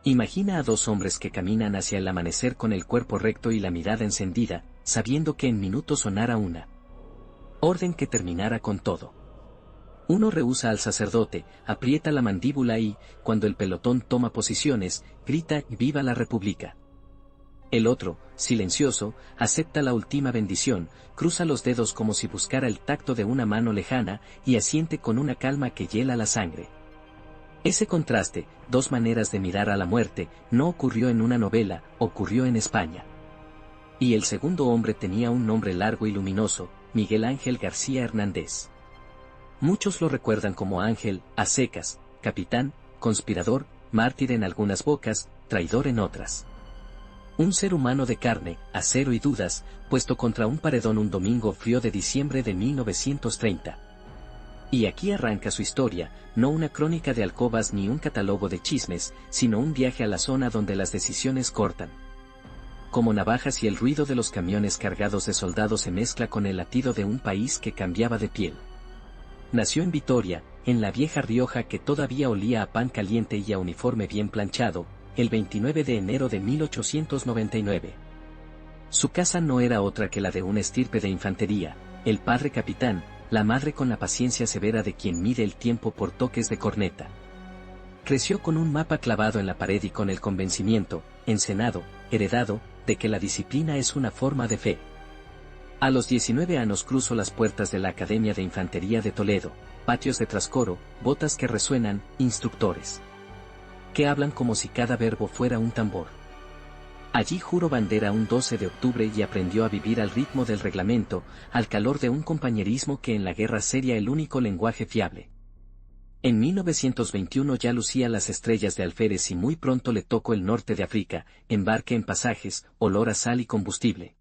Imagina a dos hombres que caminan hacia el amanecer con el cuerpo recto y la mirada encendida, sabiendo que en minutos sonara una orden que terminara con todo. Uno rehúsa al sacerdote, aprieta la mandíbula y, cuando el pelotón toma posiciones, grita «¡Viva la República!». El otro, silencioso, acepta la última bendición, cruza los dedos como si buscara el tacto de una mano lejana, y asiente con una calma que hiela la sangre. Ese contraste, dos maneras de mirar a la muerte, no ocurrió en una novela, ocurrió en España. Y el segundo hombre tenía un nombre largo y luminoso, Miguel Ángel García Hernández. Muchos lo recuerdan como Ángel, a secas, capitán, conspirador, mártir en algunas bocas, traidor en otras. Un ser humano de carne, acero y dudas, puesto contra un paredón un domingo frío de diciembre de 1930. Y aquí arranca su historia, no una crónica de alcobas ni un catálogo de chismes, sino un viaje a la zona donde las decisiones cortan como navajas y el ruido de los camiones cargados de soldados se mezcla con el latido de un país que cambiaba de piel. Nació en Vitoria, en la vieja Rioja que todavía olía a pan caliente y a uniforme bien planchado, el 29 de enero de 1899. Su casa no era otra que la de una estirpe de infantería, el padre capitán, la madre con la paciencia severa de quien mide el tiempo por toques de corneta. Creció con un mapa clavado en la pared y con el convencimiento, encenado, heredado, de que la disciplina es una forma de fe. A los 19 años cruzó las puertas de la Academia de Infantería de Toledo, patios de trascoro, botas que resuenan, instructores que hablan como si cada verbo fuera un tambor. Allí juró bandera un 12 de octubre y aprendió a vivir al ritmo del reglamento, al calor de un compañerismo que en la guerra sería el único lenguaje fiable. En 1921 ya lucía las estrellas de alférez y muy pronto le tocó el norte de África, embarque en pasajes, olor a sal y combustible.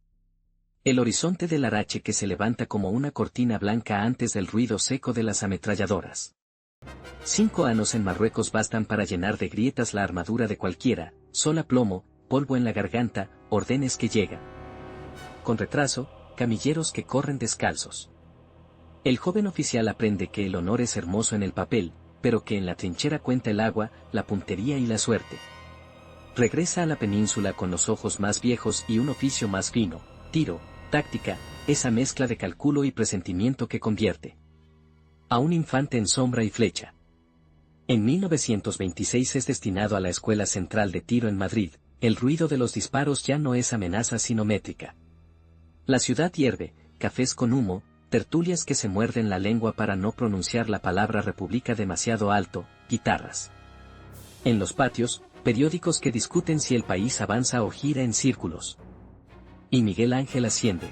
El horizonte del Arache que se levanta como una cortina blanca antes del ruido seco de las ametralladoras. 5 años en Marruecos bastan para llenar de grietas la armadura de cualquiera, sola plomo, polvo en la garganta, órdenes que llegan con retraso, camilleros que corren descalzos. El joven oficial aprende que el honor es hermoso en el papel, pero que en la trinchera cuenta el agua, la puntería y la suerte. Regresa a la península con los ojos más viejos y un oficio más fino, tiro, táctica, esa mezcla de cálculo y presentimiento que convierte a un infante en sombra y flecha. En 1926 es destinado a la Escuela Central de Tiro en Madrid, el ruido de los disparos ya no es amenaza sino métrica. La ciudad hierve, cafés con humo, tertulias que se muerden la lengua para no pronunciar la palabra república demasiado alto, guitarras en los patios, periódicos que discuten si el país avanza o gira en círculos. Y Miguel Ángel asciende.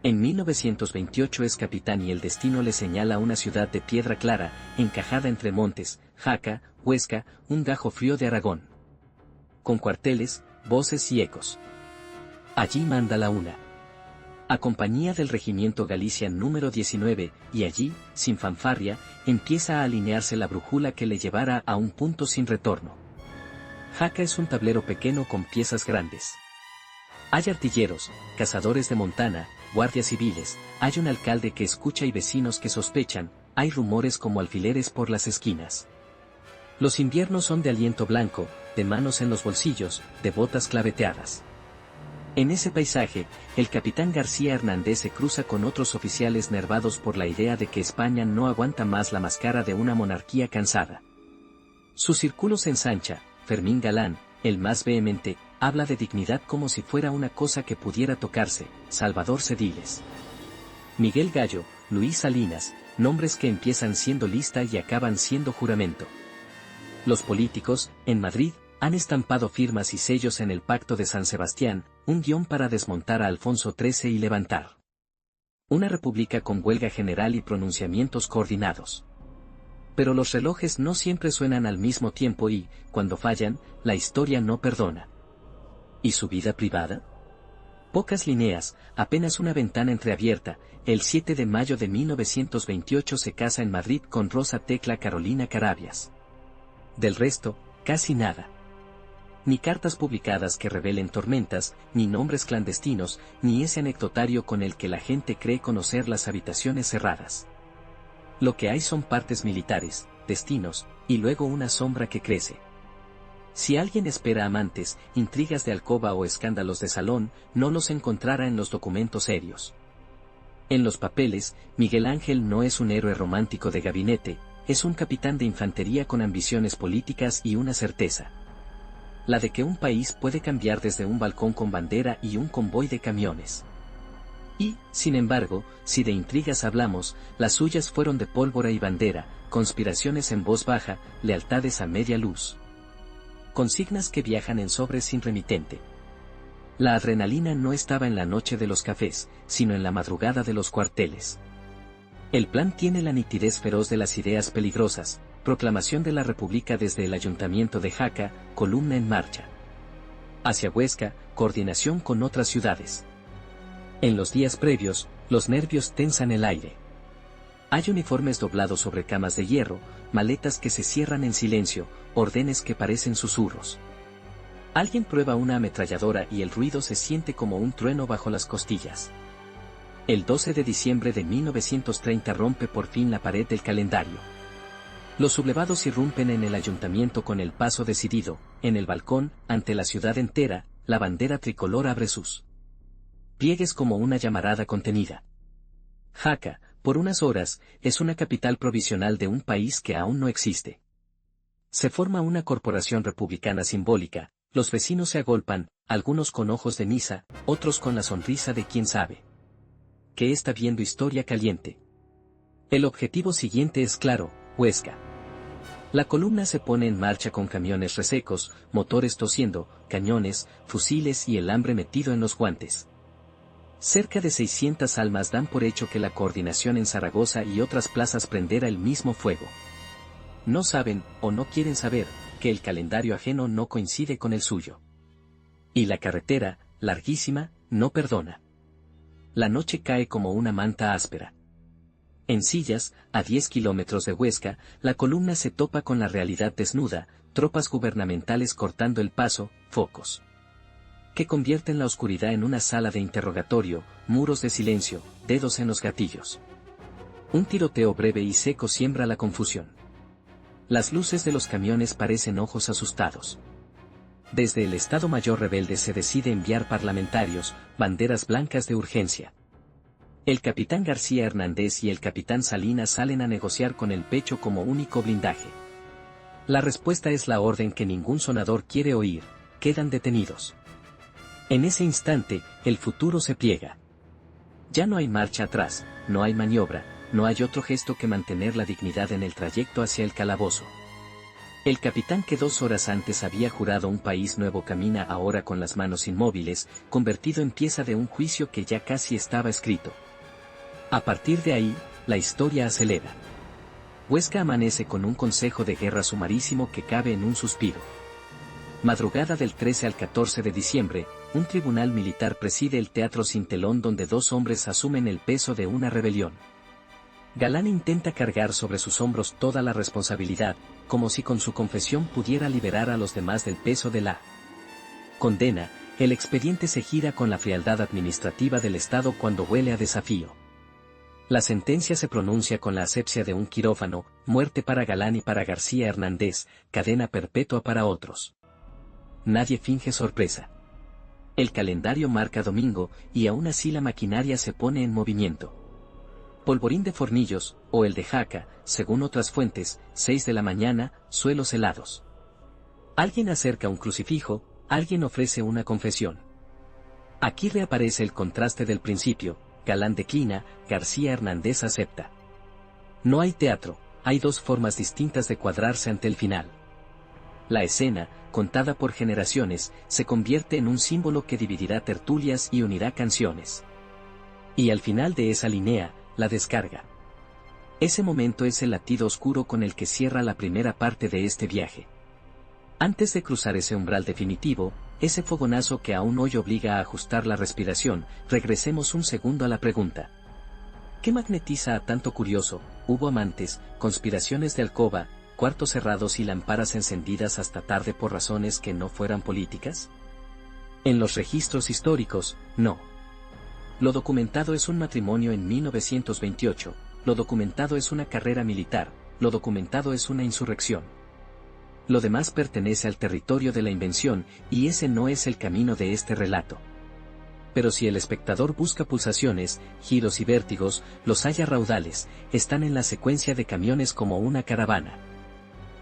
En 1928 es capitán y el destino le señala una ciudad de piedra clara, encajada entre montes, Jaca, Huesca, un gajo frío de Aragón. Con cuarteles, voces y ecos. Allí manda la una a compañía del regimiento Galicia número 19, y allí, sin fanfarria, empieza a alinearse la brújula que le llevará a un punto sin retorno. Jaca es un tablero pequeño con piezas grandes. Hay artilleros, cazadores de montana, guardias civiles, hay un alcalde que escucha y vecinos que sospechan, hay rumores como alfileres por las esquinas. Los inviernos son de aliento blanco, de manos en los bolsillos, de botas claveteadas. En ese paisaje, el capitán García Hernández se cruza con otros oficiales nervados por la idea de que España no aguanta más la máscara de una monarquía cansada. Su círculo se ensancha, Fermín Galán, el más vehemente, habla de dignidad como si fuera una cosa que pudiera tocarse, Salvador Cediles, Miguel Gallo, Luis Salinas, nombres que empiezan siendo lista y acaban siendo juramento. Los políticos, en Madrid, han estampado firmas y sellos en el Pacto de San Sebastián, un guión para desmontar a Alfonso XIII y levantar una república con huelga general y pronunciamientos coordinados. Pero los relojes no siempre suenan al mismo tiempo y, cuando fallan, la historia no perdona. ¿Y su vida privada? Pocas líneas, apenas una ventana entreabierta. El 7 de mayo de 1928 se casa en Madrid con Rosa Tecla Carolina Carabias. Del resto, casi nada. Ni cartas publicadas que revelen tormentas, ni nombres clandestinos, ni ese anecdotario con el que la gente cree conocer las habitaciones cerradas. Lo que hay son partes militares, destinos, y luego una sombra que crece. Si alguien espera amantes, intrigas de alcoba o escándalos de salón, no los encontrará en los documentos serios. En los papeles, Miguel Ángel no es un héroe romántico de gabinete, es un capitán de infantería con ambiciones políticas y una certeza. La de que un país puede cambiar desde un balcón con bandera y un convoy de camiones. Y, sin embargo, si de intrigas hablamos, las suyas fueron de pólvora y bandera, conspiraciones en voz baja, lealtades a media luz. Consignas que viajan en sobres sin remitente. La adrenalina no estaba en la noche de los cafés, sino en la madrugada de los cuarteles. El plan tiene la nitidez feroz de las ideas peligrosas, proclamación de la República desde el Ayuntamiento de Jaca, columna en marcha. Hacia Huesca, coordinación con otras ciudades. En los días previos, los nervios tensan el aire. Hay uniformes doblados sobre camas de hierro, maletas que se cierran en silencio, órdenes que parecen susurros. Alguien prueba una ametralladora y el ruido se siente como un trueno bajo las costillas. El 12 de diciembre de 1930 rompe por fin la pared del calendario. Los sublevados irrumpen en el ayuntamiento con el paso decidido, en el balcón, ante la ciudad entera, la bandera tricolor abre sus pliegues como una llamarada contenida. Jaca, por unas horas, es una capital provisional de un país que aún no existe. Se forma una corporación republicana simbólica, los vecinos se agolpan, algunos con ojos de misa, otros con la sonrisa de quien sabe que está viendo historia caliente. El objetivo siguiente es claro, Huesca. La columna se pone en marcha con camiones resecos, motores tosiendo, cañones, fusiles y el hambre metido en los guantes. Cerca de 600 almas dan por hecho que la coordinación en Zaragoza y otras plazas prenderá el mismo fuego. No saben, o no quieren saber, que el calendario ajeno no coincide con el suyo. Y la carretera, larguísima, no perdona. La noche cae como una manta áspera. En Sillas, a 10 kilómetros de Huesca, la columna se topa con la realidad desnuda, tropas gubernamentales cortando el paso, focos que convierten la oscuridad en una sala de interrogatorio, muros de silencio, dedos en los gatillos. Un tiroteo breve y seco siembra la confusión. Las luces de los camiones parecen ojos asustados. Desde el Estado Mayor rebelde se decide enviar parlamentarios, banderas blancas de urgencia. El capitán García Hernández y el capitán Salinas salen a negociar con el pecho como único blindaje. La respuesta es la orden que ningún sonador quiere oír: quedan detenidos. En ese instante, el futuro se pliega. Ya no hay marcha atrás, no hay maniobra, no hay otro gesto que mantener la dignidad en el trayecto hacia el calabozo. El capitán que 2 horas antes había jurado un país nuevo camina ahora con las manos inmóviles, convertido en pieza de un juicio que ya casi estaba escrito. A partir de ahí, la historia acelera. Huesca amanece con un consejo de guerra sumarísimo que cabe en un suspiro. Madrugada del 13 al 14 de diciembre, un tribunal militar preside el teatro sin telón donde 2 hombres asumen el peso de una rebelión. Galán intenta cargar sobre sus hombros toda la responsabilidad, como si con su confesión pudiera liberar a los demás del peso de la condena. El expediente se gira con la frialdad administrativa del Estado cuando huele a desafío. La sentencia se pronuncia con la asepsia de un quirófano: muerte para Galán y para García Hernández, cadena perpetua para otros. Nadie finge sorpresa. El calendario marca domingo, y aún así la maquinaria se pone en movimiento. Polvorín de Fornillos, o el de Jaca, según otras fuentes, 6 de la mañana, suelos helados. Alguien acerca un crucifijo, alguien ofrece una confesión. Aquí reaparece el contraste del principio: Galán declina, García Hernández acepta. No hay teatro, hay 2 formas distintas de cuadrarse ante el final. La escena, contada por generaciones, se convierte en un símbolo que dividirá tertulias y unirá canciones. Y al final de esa línea, la descarga. Ese momento es el latido oscuro con el que cierra la primera parte de este viaje. Antes de cruzar ese umbral definitivo, ese fogonazo que aún hoy obliga a ajustar la respiración, regresemos un segundo a la pregunta. ¿Qué magnetiza a tanto curioso? ¿Hubo amantes, conspiraciones de alcoba, cuartos cerrados y lámparas encendidas hasta tarde por razones que no fueran políticas? En los registros históricos, no. Lo documentado es un matrimonio en 1928, lo documentado es una carrera militar, lo documentado es una insurrección. Lo demás pertenece al territorio de la invención, y ese no es el camino de este relato. Pero si el espectador busca pulsaciones, giros y vértigos, los halla raudales, están en la secuencia de camiones como una caravana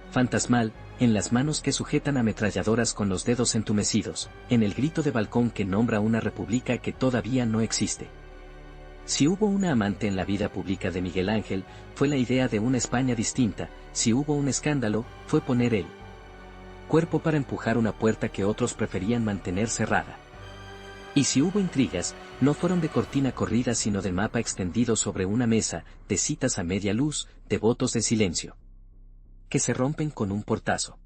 fantasmal, en las manos que sujetan ametralladoras con los dedos entumecidos, en el grito de balcón que nombra una república que todavía no existe. Si hubo una amante en la vida pública de Miguel Ángel, fue la idea de una España distinta. Si hubo un escándalo, fue poner el cuerpo para empujar una puerta que otros preferían mantener cerrada. Y si hubo intrigas, no fueron de cortina corrida sino de mapa extendido sobre una mesa, de citas a media luz, de votos de silencio que se rompen con un portazo.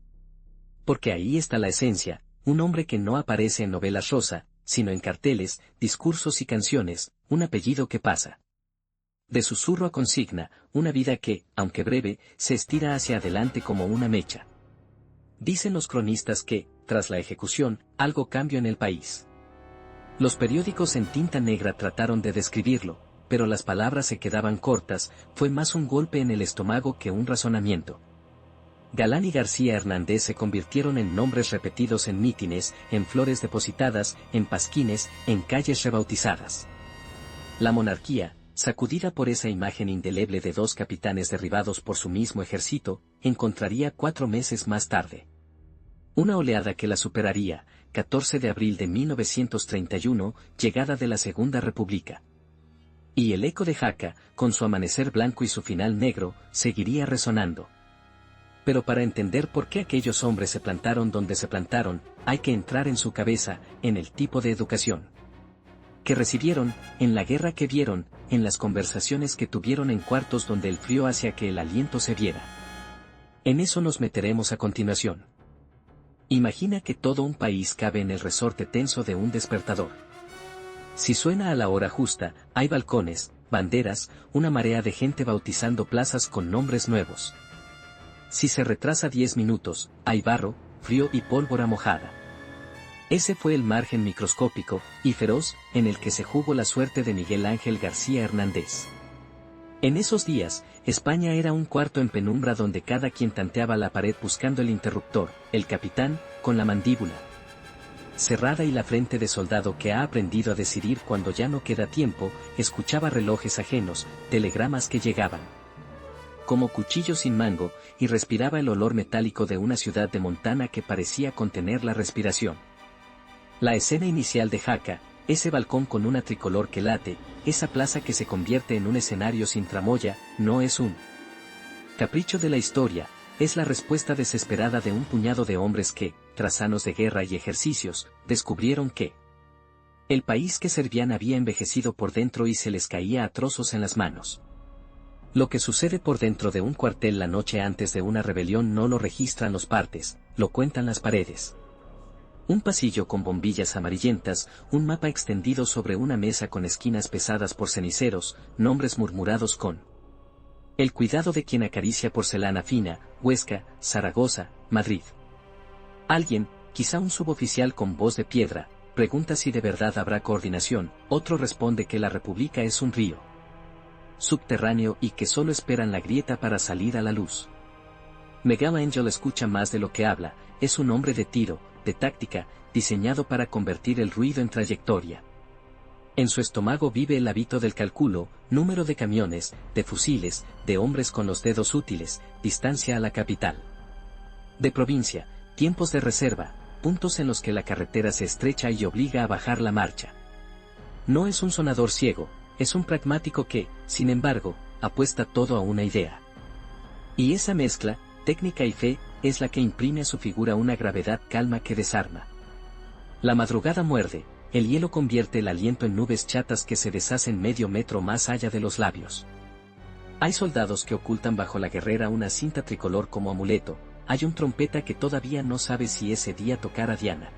Porque ahí está la esencia, un hombre que no aparece en novelas rosa, sino en carteles, discursos y canciones, un apellido que pasa de susurro a consigna, una vida que, aunque breve, se estira hacia adelante como una mecha. Dicen los cronistas que, tras la ejecución, algo cambió en el país. Los periódicos en tinta negra trataron de describirlo, pero las palabras se quedaban cortas, fue más un golpe en el estómago que un razonamiento. Galán y García Hernández se convirtieron en nombres repetidos en mítines, en flores depositadas, en pasquines, en calles rebautizadas. La monarquía, sacudida por esa imagen indeleble de dos capitanes derribados por su mismo ejército, encontraría 4 meses más tarde una oleada que la superaría. 14 de abril de 1931, llegada de la Segunda República. Y el eco de Jaca, con su amanecer blanco y su final negro, seguiría resonando. Pero para entender por qué aquellos hombres se plantaron donde se plantaron, hay que entrar en su cabeza, en el tipo de educación que recibieron, en la guerra que vieron, en las conversaciones que tuvieron en cuartos donde el frío hacía que el aliento se viera. En eso nos meteremos a continuación. Imagina que todo un país cabe en el resorte tenso de un despertador. Si suena a la hora justa, hay balcones, banderas, una marea de gente bautizando plazas con nombres nuevos. Si se retrasa 10 minutos, hay barro, frío y pólvora mojada. Ese fue el margen microscópico y feroz en el que se jugó la suerte de Miguel Ángel García Hernández. En esos días, España era un cuarto en penumbra donde cada quien tanteaba la pared buscando el interruptor, el capitán, con la mandíbula cerrada y la frente de soldado que ha aprendido a decidir cuando ya no queda tiempo, escuchaba relojes ajenos, telegramas que llegaban como cuchillos sin mango, y respiraba el olor metálico de una ciudad de Montana que parecía contener la respiración. La escena inicial de Jaca, ese balcón con una tricolor que late, esa plaza que se convierte en un escenario sin tramoya, no es un capricho de la historia, es la respuesta desesperada de un puñado de hombres que, tras años de guerra y ejercicios, descubrieron que el país que servían había envejecido por dentro y se les caía a trozos en las manos. Lo que sucede por dentro de un cuartel la noche antes de una rebelión no lo registran los partes, lo cuentan las paredes. Un pasillo con bombillas amarillentas, un mapa extendido sobre una mesa con esquinas pesadas por ceniceros, nombres murmurados con el cuidado de quien acaricia porcelana fina, Huesca, Zaragoza, Madrid. Alguien, quizá un suboficial con voz de piedra, pregunta si de verdad habrá coordinación, otro responde que la República es un río subterráneo y que solo esperan la grieta para salir a la luz. Miguel Ángel escucha más de lo que habla, es un hombre de tiro, de táctica, diseñado para convertir el ruido en trayectoria. En su estómago vive el hábito del cálculo, número de camiones, de fusiles, de hombres con los dedos útiles, distancia a la capital de provincia, tiempos de reserva, puntos en los que la carretera se estrecha y obliga a bajar la marcha. No es un sonador ciego, es un pragmático que, sin embargo, apuesta todo a una idea. Y esa mezcla, técnica y fe, es la que imprime a su figura una gravedad calma que desarma. La madrugada muerde, el hielo convierte el aliento en nubes chatas que se deshacen medio metro más allá de los labios. Hay soldados que ocultan bajo la guerrera una cinta tricolor como amuleto, hay un trompeta que todavía no sabe si ese día tocará Diana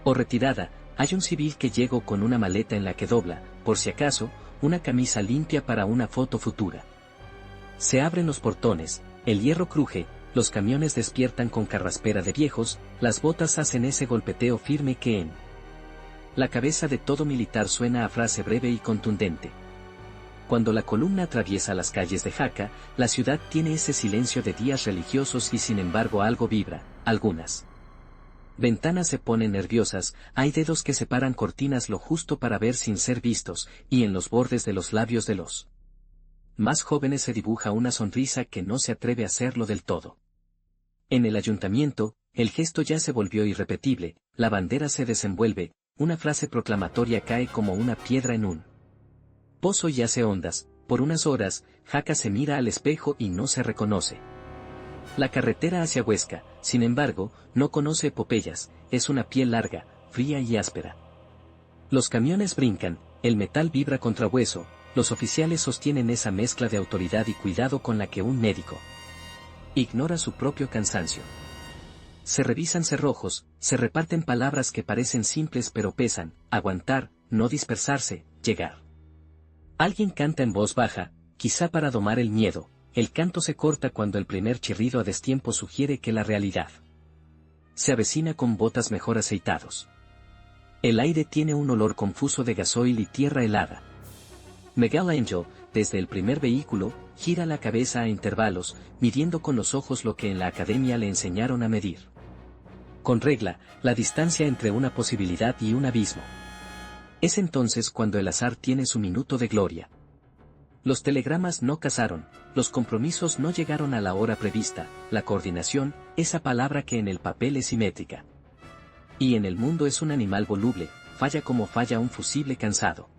o retirada, hay un civil que llegó con una maleta en la que dobla, por si acaso, una camisa limpia para una foto futura. Se abren los portones, el hierro cruje, los camiones despiertan con carraspera de viejos, las botas hacen ese golpeteo firme que en la cabeza de todo militar suena a frase breve y contundente. Cuando la columna atraviesa las calles de Jaca, la ciudad tiene ese silencio de días religiosos y sin embargo algo vibra, algunas ventanas se ponen nerviosas, hay dedos que separan cortinas lo justo para ver sin ser vistos, y en los bordes de los labios de los más jóvenes se dibuja una sonrisa que no se atreve a hacerlo del todo. En el ayuntamiento, el gesto ya se volvió irrepetible, la bandera se desenvuelve, una frase proclamatoria cae como una piedra en un pozo y hace ondas, por unas horas, Jaca se mira al espejo y no se reconoce. La carretera hacia Huesca, sin embargo, no conoce epopeyas, es una piel larga, fría y áspera. Los camiones brincan, el metal vibra contra hueso, los oficiales sostienen esa mezcla de autoridad y cuidado con la que un médico ignora su propio cansancio. Se revisan cerrojos, se reparten palabras que parecen simples pero pesan, aguantar, no dispersarse, llegar. Alguien canta en voz baja, quizá para domar el miedo, el canto se corta cuando el primer chirrido a destiempo sugiere que la realidad se avecina con botas mejor aceitados. El aire tiene un olor confuso de gasoil y tierra helada. Miguel Ángel, desde el primer vehículo, gira la cabeza a intervalos, midiendo con los ojos lo que en la academia le enseñaron a medir. Con regla, la distancia entre una posibilidad y un abismo. Es entonces cuando el azar tiene su minuto de gloria. Los telegramas no casaron, los compromisos no llegaron a la hora prevista, la coordinación, esa palabra que en el papel es simétrica. Y en el mundo es un animal voluble, falla como falla un fusible cansado.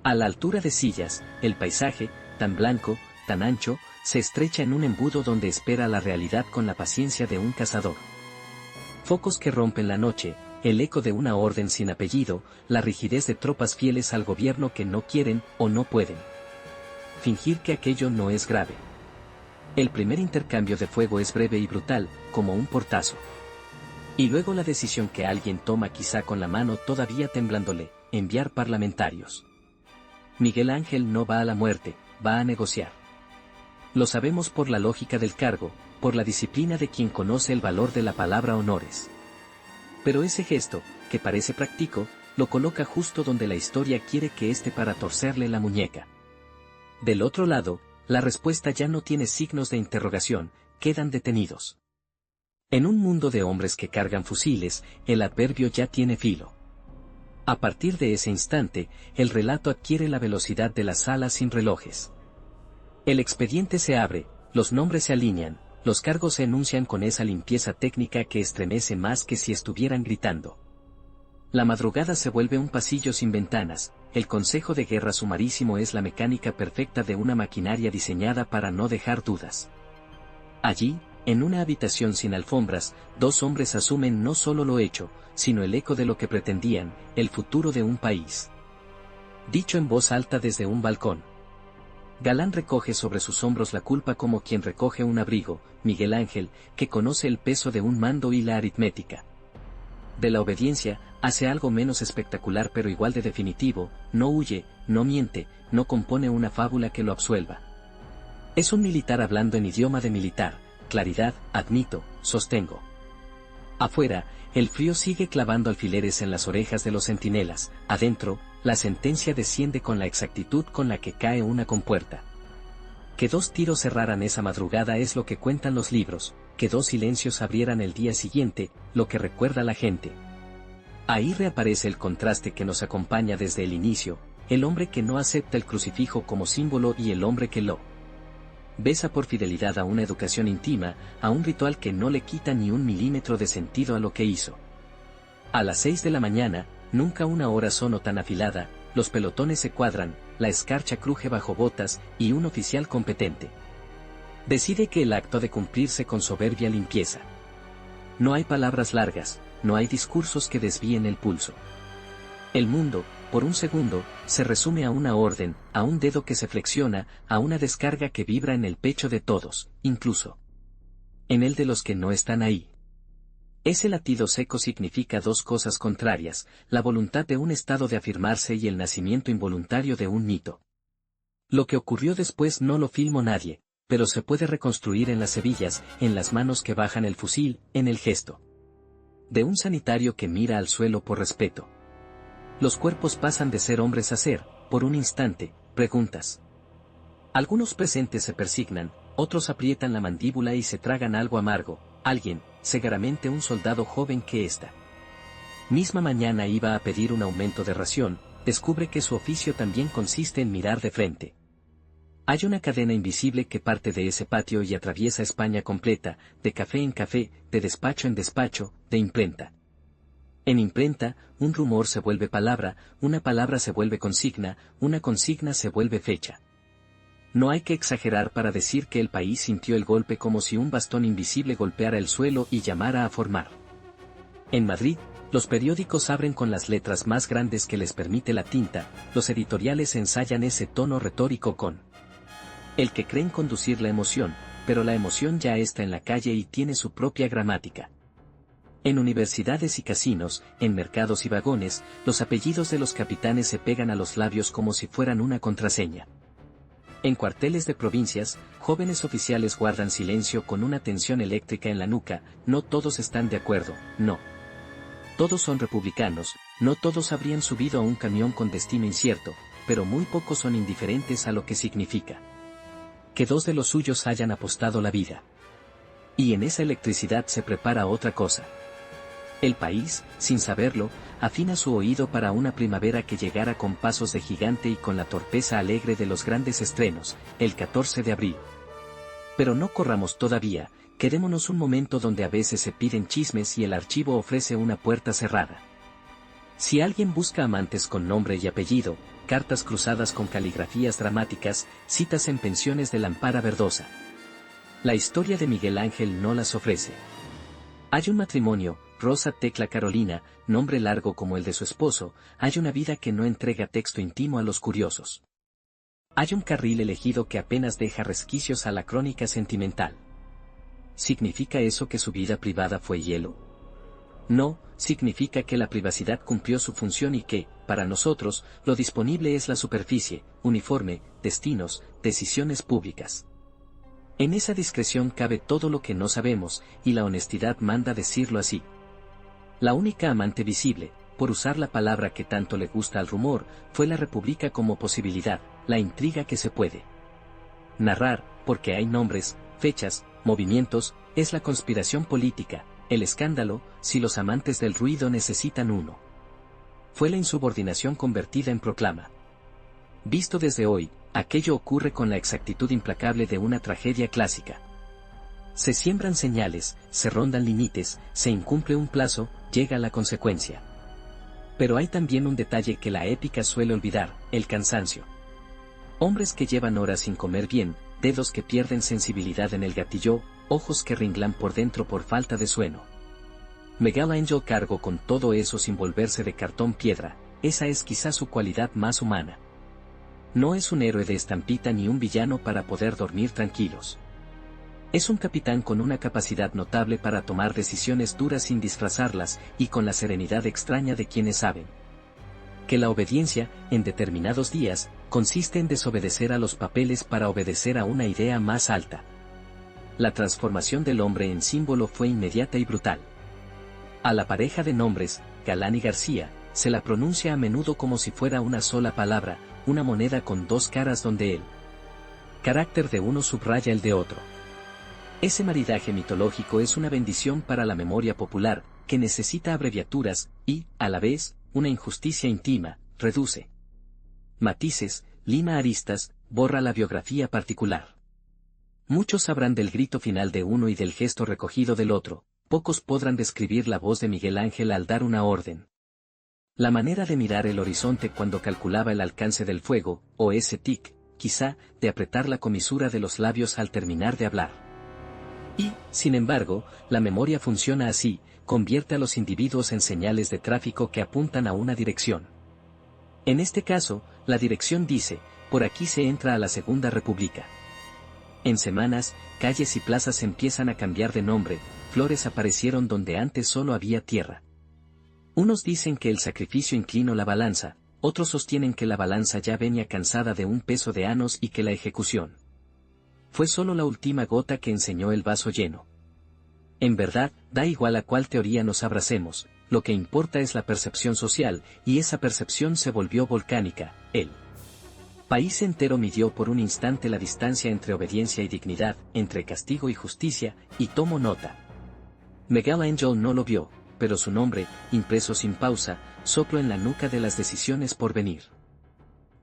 A la altura de Sillas, el paisaje, tan blanco, tan ancho, se estrecha en un embudo donde espera la realidad con la paciencia de un cazador. Focos que rompen la noche, el eco de una orden sin apellido, la rigidez de tropas fieles al gobierno que no quieren o no pueden fingir que aquello no es grave. El primer intercambio de fuego es breve y brutal, como un portazo. Y luego la decisión que alguien toma quizá con la mano todavía temblándole, enviar parlamentarios. Miguel Ángel no va a la muerte, va a negociar. Lo sabemos por la lógica del cargo, por la disciplina de quien conoce el valor de la palabra honores. Pero ese gesto, que parece práctico, lo coloca justo donde la historia quiere que esté para torcerle la muñeca. Del otro lado, la respuesta ya no tiene signos de interrogación, quedan detenidos. En un mundo de hombres que cargan fusiles, el adverbio ya tiene filo. A partir de ese instante, el relato adquiere la velocidad de la sala sin relojes. El expediente se abre, los nombres se alinean, los cargos se enuncian con esa limpieza técnica que estremece más que si estuvieran gritando. La madrugada se vuelve un pasillo sin ventanas, el consejo de guerra sumarísimo es la mecánica perfecta de una maquinaria diseñada para no dejar dudas. Allí, en una habitación sin alfombras, dos hombres asumen no solo lo hecho, sino el eco de lo que pretendían, el futuro de un país. Dicho en voz alta desde un balcón. Galán recoge sobre sus hombros la culpa como quien recoge un abrigo, Miguel Ángel, que conoce el peso de un mando y la aritmética de la obediencia, hace algo menos espectacular pero igual de definitivo, no huye, no miente, no compone una fábula que lo absuelva. Es un militar hablando en idioma de militar, claridad, admito, sostengo. Afuera, el frío sigue clavando alfileres en las orejas de los centinelas, adentro, la sentencia desciende con la exactitud con la que cae una compuerta. Que dos tiros cerraran esa madrugada es lo que cuentan los libros, que dos silencios abrieran el día siguiente, lo que recuerda la gente. Ahí reaparece el contraste que nos acompaña desde el inicio, el hombre que no acepta el crucifijo como símbolo y el hombre que lo besa por fidelidad a una educación íntima, a un ritual que no le quita ni un milímetro de sentido a lo que hizo. A las 6 de la mañana, nunca una hora sonó tan afilada, los pelotones se cuadran, la escarcha cruje bajo botas, y un oficial competente decide que el acto ha de cumplirse con soberbia limpieza. No hay palabras largas, no hay discursos que desvíen el pulso. El mundo, por un segundo, se resume a una orden, a un dedo que se flexiona, a una descarga que vibra en el pecho de todos, incluso en el de los que no están ahí. Ese latido seco significa dos cosas contrarias, la voluntad de un estado de afirmarse y el nacimiento involuntario de un mito. Lo que ocurrió después no lo filmó nadie, pero se puede reconstruir en las hebillas, en las manos que bajan el fusil, en el gesto de un sanitario que mira al suelo por respeto. Los cuerpos pasan de ser hombres a ser, por un instante, Preguntas. Algunos presentes se persignan, otros aprietan la mandíbula y se tragan algo amargo. Alguien, seguramente un soldado joven que esta misma mañana iba a pedir un aumento de ración, descubre que su oficio también consiste en mirar de frente. Hay una cadena invisible que parte de ese patio y atraviesa España completa, de café en café, de despacho en despacho, de imprenta en imprenta, un rumor se vuelve palabra, una palabra se vuelve consigna, una consigna se vuelve fecha. No hay que exagerar para decir que el país sintió el golpe como si un bastón invisible golpeara el suelo y llamara a formar. En Madrid, los periódicos abren con las letras más grandes que les permite la tinta, los editoriales ensayan ese tono retórico con el que creen conducir la emoción, pero la emoción ya está en la calle y tiene su propia gramática. En universidades y casinos, en mercados y vagones, los apellidos de los capitanes se pegan a los labios como si fueran una contraseña. En cuarteles de provincias, jóvenes oficiales guardan silencio con una tensión eléctrica en la nuca, no todos están de acuerdo, no. Todos son republicanos, no todos habrían subido a un camión con destino incierto, pero muy pocos son indiferentes a lo que significa que dos de los suyos hayan apostado la vida. Y en esa electricidad se prepara otra cosa. El país, sin saberlo, afina su oído para una primavera que llegara con pasos de gigante y con la torpeza alegre de los grandes estrenos, el 14 de abril. Pero no corramos todavía, quedémonos un momento donde a veces se piden chismes y el archivo ofrece una puerta cerrada. Si alguien busca amantes con nombre y apellido, cartas cruzadas con caligrafías dramáticas, citas en pensiones de Lampara Verdosa, la historia de Miguel Ángel no las ofrece. Hay un matrimonio, Rosa Tecla Carolina, nombre largo como el de su esposo, hay una vida que no entrega texto íntimo a los curiosos. Hay un carril elegido que apenas deja resquicios a la crónica sentimental. ¿Significa eso que su vida privada fue hielo? No, significa que la privacidad cumplió su función y que, para nosotros, lo disponible es la superficie, uniforme, destinos, decisiones públicas. En esa discreción cabe todo lo que no sabemos, y la honestidad manda decirlo así. La única amante visible, por usar la palabra que tanto le gusta al rumor, fue la República como posibilidad, la intriga que se puede narrar, porque hay nombres, fechas, movimientos, es la conspiración política, el escándalo, si los amantes del ruido necesitan uno. Fue la insubordinación convertida en proclama. Visto desde hoy, aquello ocurre con la exactitud implacable de una tragedia clásica. Se siembran señales, se rondan límites, se incumple un plazo, llega la consecuencia. Pero hay también un detalle que la épica suele olvidar, el cansancio. Hombres que llevan horas sin comer bien, dedos que pierden sensibilidad en el gatillo, ojos que ringlan por dentro por falta de sueño. Miguel Ángel cargó con todo eso sin volverse de cartón piedra, esa es quizá su cualidad más humana. No es un héroe de estampita ni un villano para poder dormir tranquilos. Es un capitán con una capacidad notable para tomar decisiones duras sin disfrazarlas y con la serenidad extraña de quienes saben que la obediencia, en determinados días, consiste en desobedecer a los papeles para obedecer a una idea más alta. La transformación del hombre en símbolo fue inmediata y brutal. A la pareja de nombres, Galán y García, se la pronuncia a menudo como si fuera una sola palabra, una moneda con dos caras donde el carácter de uno subraya el de otro. Ese maridaje mitológico es una bendición para la memoria popular, que necesita abreviaturas, y, a la vez, una injusticia íntima, reduce matices, lima aristas, borra la biografía particular. Muchos sabrán del grito final de uno y del gesto recogido del otro, pocos podrán describir la voz de Miguel Ángel al dar una orden. La manera de mirar el horizonte cuando calculaba el alcance del fuego, o ese tic, quizá, de apretar la comisura de los labios al terminar de hablar. Y, sin embargo, la memoria funciona así, convierte a los individuos en señales de tráfico que apuntan a una dirección. En este caso, la dirección dice, por aquí se entra a la Segunda República. En semanas, calles y plazas empiezan a cambiar de nombre, flores aparecieron donde antes solo había tierra. Unos dicen que el sacrificio inclinó la balanza, otros sostienen que la balanza ya venía cansada de un peso de anos y que la ejecución fue solo la última gota que enseñó el vaso lleno. En verdad, da igual a cuál teoría nos abracemos, lo que importa es la percepción social, y esa percepción se volvió volcánica, el País entero midió por un instante la distancia entre obediencia y dignidad, entre castigo y justicia, y tomó nota. Miguel Ángel no lo vio, pero su nombre, impreso sin pausa, sopló en la nuca de las decisiones por venir.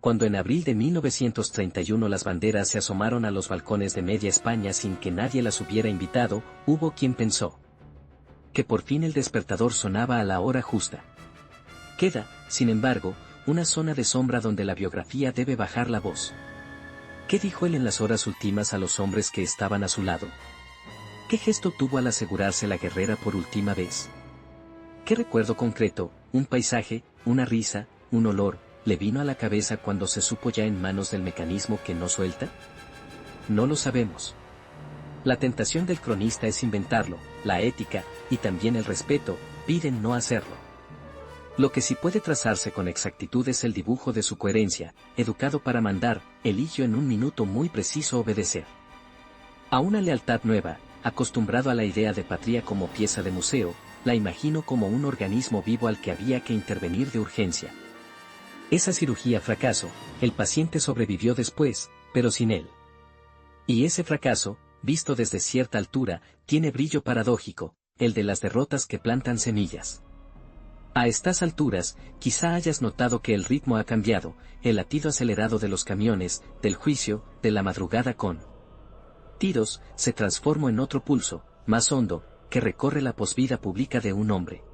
Cuando en abril de 1931 las banderas se asomaron a los balcones de media España sin que nadie las hubiera invitado, hubo quien pensó que por fin el despertador sonaba a la hora justa. Queda, sin embargo, una zona de sombra donde la biografía debe bajar la voz. ¿Qué dijo él en las horas últimas a los hombres que estaban a su lado? ¿Qué gesto tuvo al asegurarse la guerrera por última vez? ¿Qué recuerdo concreto, un paisaje, una risa, un olor, le vino a la cabeza cuando se supo ya en manos del mecanismo que no suelta? No lo sabemos. La tentación del cronista es inventarlo, la ética, y también el respeto, piden no hacerlo. Lo que sí puede trazarse con exactitud es el dibujo de su coherencia, educado para mandar, eligió en un minuto muy preciso obedecer. A una lealtad nueva, acostumbrado a la idea de patria como pieza de museo, la imagino como un organismo vivo al que había que intervenir de urgencia. Esa cirugía fracasó, el paciente sobrevivió después, pero sin él. Y ese fracaso, visto desde cierta altura, tiene brillo paradójico, el de las derrotas que plantan semillas. A estas alturas, quizá hayas notado que el ritmo ha cambiado, el latido acelerado de los camiones, del juicio, de la madrugada con tiros, se transformó en otro pulso, más hondo, que recorre la posvida pública de un hombre.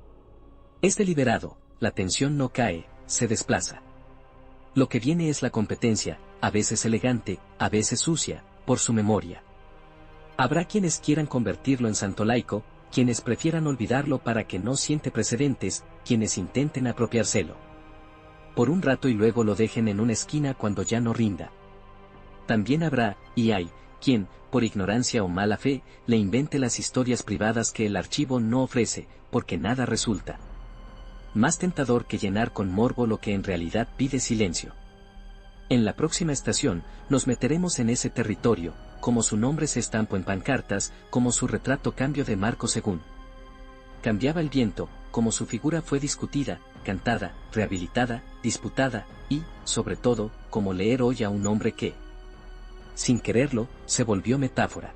Es deliberado, la tensión no cae, se desplaza. Lo que viene es la competencia, a veces elegante, a veces sucia, por su memoria. Habrá quienes quieran convertirlo en santo laico, quienes prefieran olvidarlo para que no siente precedentes, quienes intenten apropiárselo por un rato y luego lo dejen en una esquina cuando ya no rinda. También habrá, y hay, quien, por ignorancia o mala fe, le invente las historias privadas que el archivo no ofrece, porque nada resulta más tentador que llenar con morbo lo que en realidad pide silencio. En la próxima estación, nos meteremos en ese territorio, como su nombre se estampó en pancartas, como su retrato cambió de marco según cambiaba el viento, como su figura fue discutida, cantada, rehabilitada, disputada, y, sobre todo, como leer hoy a un hombre que, sin quererlo, se volvió metáfora.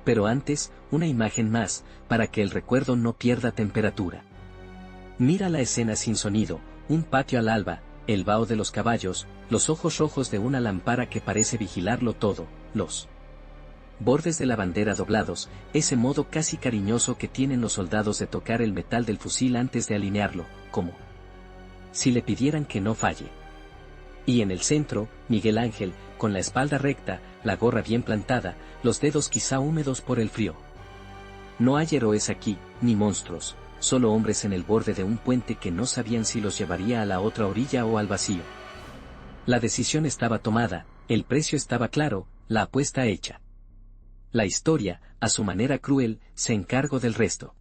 Pero antes, una imagen más, para que el recuerdo no pierda temperatura. Mira la escena sin sonido, un patio al alba, el vaho de los caballos, los ojos rojos de una lámpara que parece vigilarlo todo, los bordes de la bandera doblados, ese modo casi cariñoso que tienen los soldados de tocar el metal del fusil antes de alinearlo, como si le pidieran que no falle. Y en el centro, Miguel Ángel, con la espalda recta, la gorra bien plantada, los dedos quizá húmedos por el frío. No hay héroes aquí, ni monstruos, solo hombres en el borde de un puente que no sabían si los llevaría a la otra orilla o al vacío. La decisión estaba tomada, el precio estaba claro, la apuesta hecha. La historia, a su manera cruel, se encargó del resto.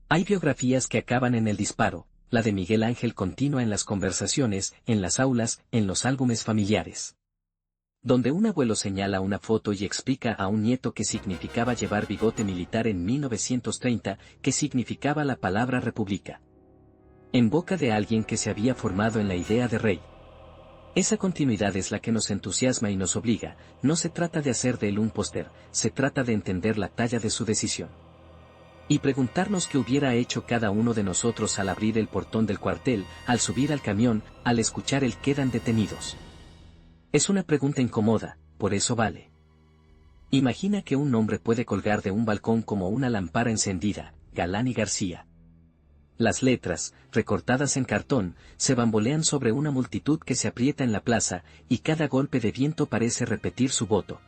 Hay biografías que acaban en el disparo, la de Miguel Ángel continúa en las conversaciones, en las aulas, en los álbumes familiares. Donde un abuelo señala una foto y explica a un nieto qué significaba llevar bigote militar en 1930, qué significaba la palabra república. En boca de alguien que se había formado en la idea de rey. Esa continuidad es la que nos entusiasma y nos obliga, no se trata de hacer de él un póster, se trata de entender la talla de su decisión. Y preguntarnos qué hubiera hecho cada uno de nosotros al abrir el portón del cuartel, al subir al camión, al escuchar el quedan detenidos. Es una pregunta incómoda, por eso vale. Imagina que un hombre puede colgar de un balcón como una lámpara encendida, Galán y García. Las letras, recortadas en cartón, se bambolean sobre una multitud que se aprieta en la plaza, y cada golpe de viento parece repetir su voto.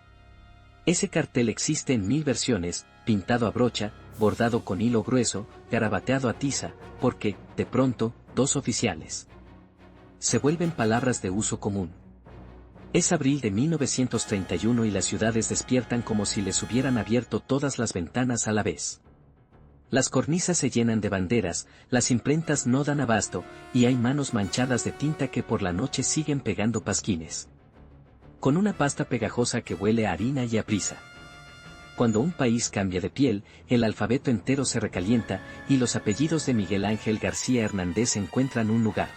Ese cartel existe en 1000 versiones, pintado a brocha, bordado con hilo grueso, garabateado a tiza, porque, de pronto, dos oficiales se vuelven palabras de uso común. Es abril de 1931 y las ciudades despiertan como si les hubieran abierto todas las ventanas a la vez. Las cornisas se llenan de banderas, las imprentas no dan abasto, y hay manos manchadas de tinta que por la noche siguen pegando pasquines. Con una pasta pegajosa que huele a harina y a prisa. Cuando un país cambia de piel, el alfabeto entero se recalienta, y los apellidos de Miguel Ángel García Hernández encuentran un lugar.